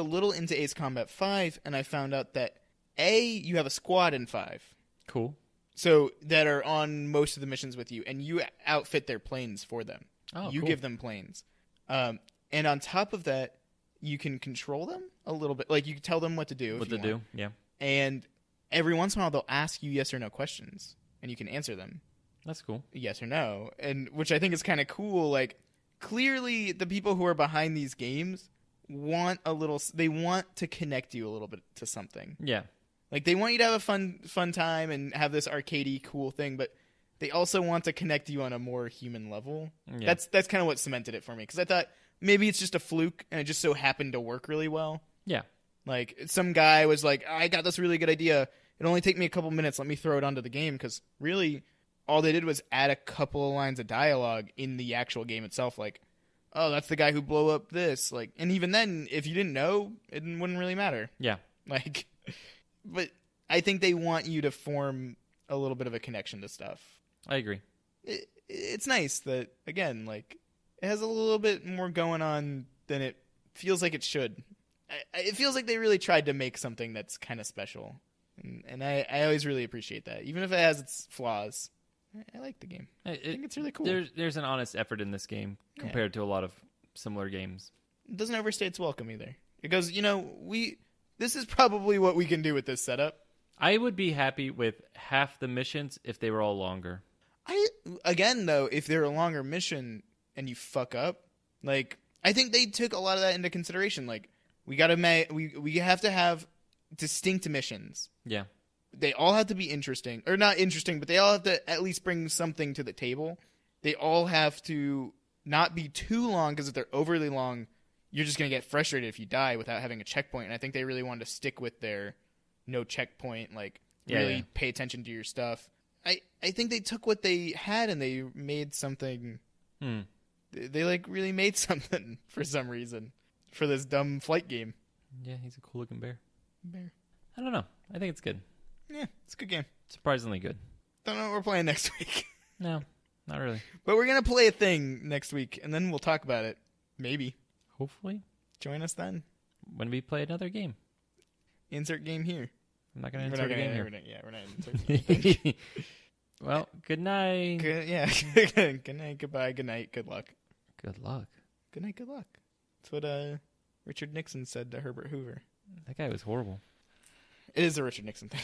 little into Ace Combat 5, and I found out that you have a squad in 5. Cool. So that are on most of the missions with you, and you outfit their planes for them. Oh, you cool. give them planes. And on top of that, you can control them a little bit. Like, you can tell them what to do. What to do, yeah. And every once in a while, they'll ask you yes or no questions, and you can answer them. That's cool. Yes or no. And which I think is kind of cool. Like, clearly, the people who are behind these games want to connect you a little bit to something. Yeah. Like, they want you to have a fun time and have this arcadey cool thing, but they also want to connect you on a more human level. Yeah. That's kind of what cemented it for me, because I thought maybe it's just a fluke and it just so happened to work really well. Yeah. Like, some guy was like, I got this really good idea. It'll only take me a couple minutes. Let me throw it onto the game, because really all they did was add a couple of lines of dialogue in the actual game itself. Like, oh, that's the guy who blew up this. Like, and even then, if you didn't know, it wouldn't really matter. Yeah. Like, but I think they want you to form a little bit of a connection to stuff. I agree. It's nice that, again, like, it has a little bit more going on than it feels like it should. It feels like they really tried to make something that's kind of special. And I always really appreciate that. Even if it has its flaws, I like the game. I think it's really cool. There's an honest effort in this game compared to a lot of similar games. It doesn't overstay its welcome either. It goes, this is probably what we can do with this setup. I would be happy with half the missions if they were all longer. Again, though, if they're a longer mission and you fuck up, like, I think they took a lot of that into consideration. Like, we have to have distinct missions. Yeah. They all have to be interesting, or not interesting, but they all have to at least bring something to the table. They all have to not be too long, because if they're overly long, you're just going to get frustrated if you die without having a checkpoint. And I think they really wanted to stick with their no checkpoint, like, really pay attention to your stuff. I think they took what they had and they made something. They like really made something for some reason for this dumb flight game. Yeah, he's a cool looking bear. I don't know. I think it's good. Yeah, it's a good game. Surprisingly good. Don't know what we're playing next week. No, not really. But we're going to play a thing next week, and then we'll talk about it. Maybe. Hopefully. Join us then. When we play another game. Insert game here. I'm not going to insert a game here. We're not inserting. Well, good night. Good night, goodbye, good night, good luck. Good luck. Good night, good luck. That's what Richard Nixon said to Herbert Hoover. That guy was horrible. It is a Richard Nixon thing.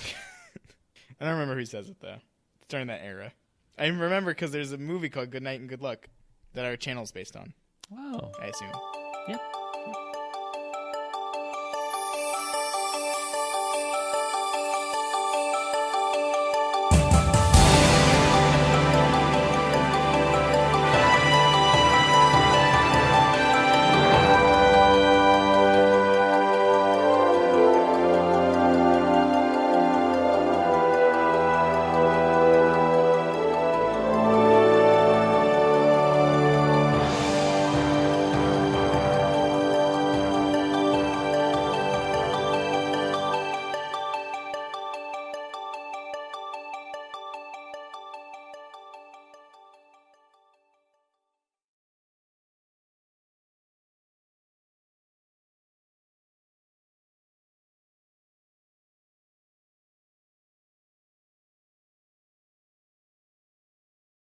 I don't remember who says it, though. It's during that era. I remember because there's a movie called Good Night and Good Luck that our channel's based on. Wow. I assume. Yep.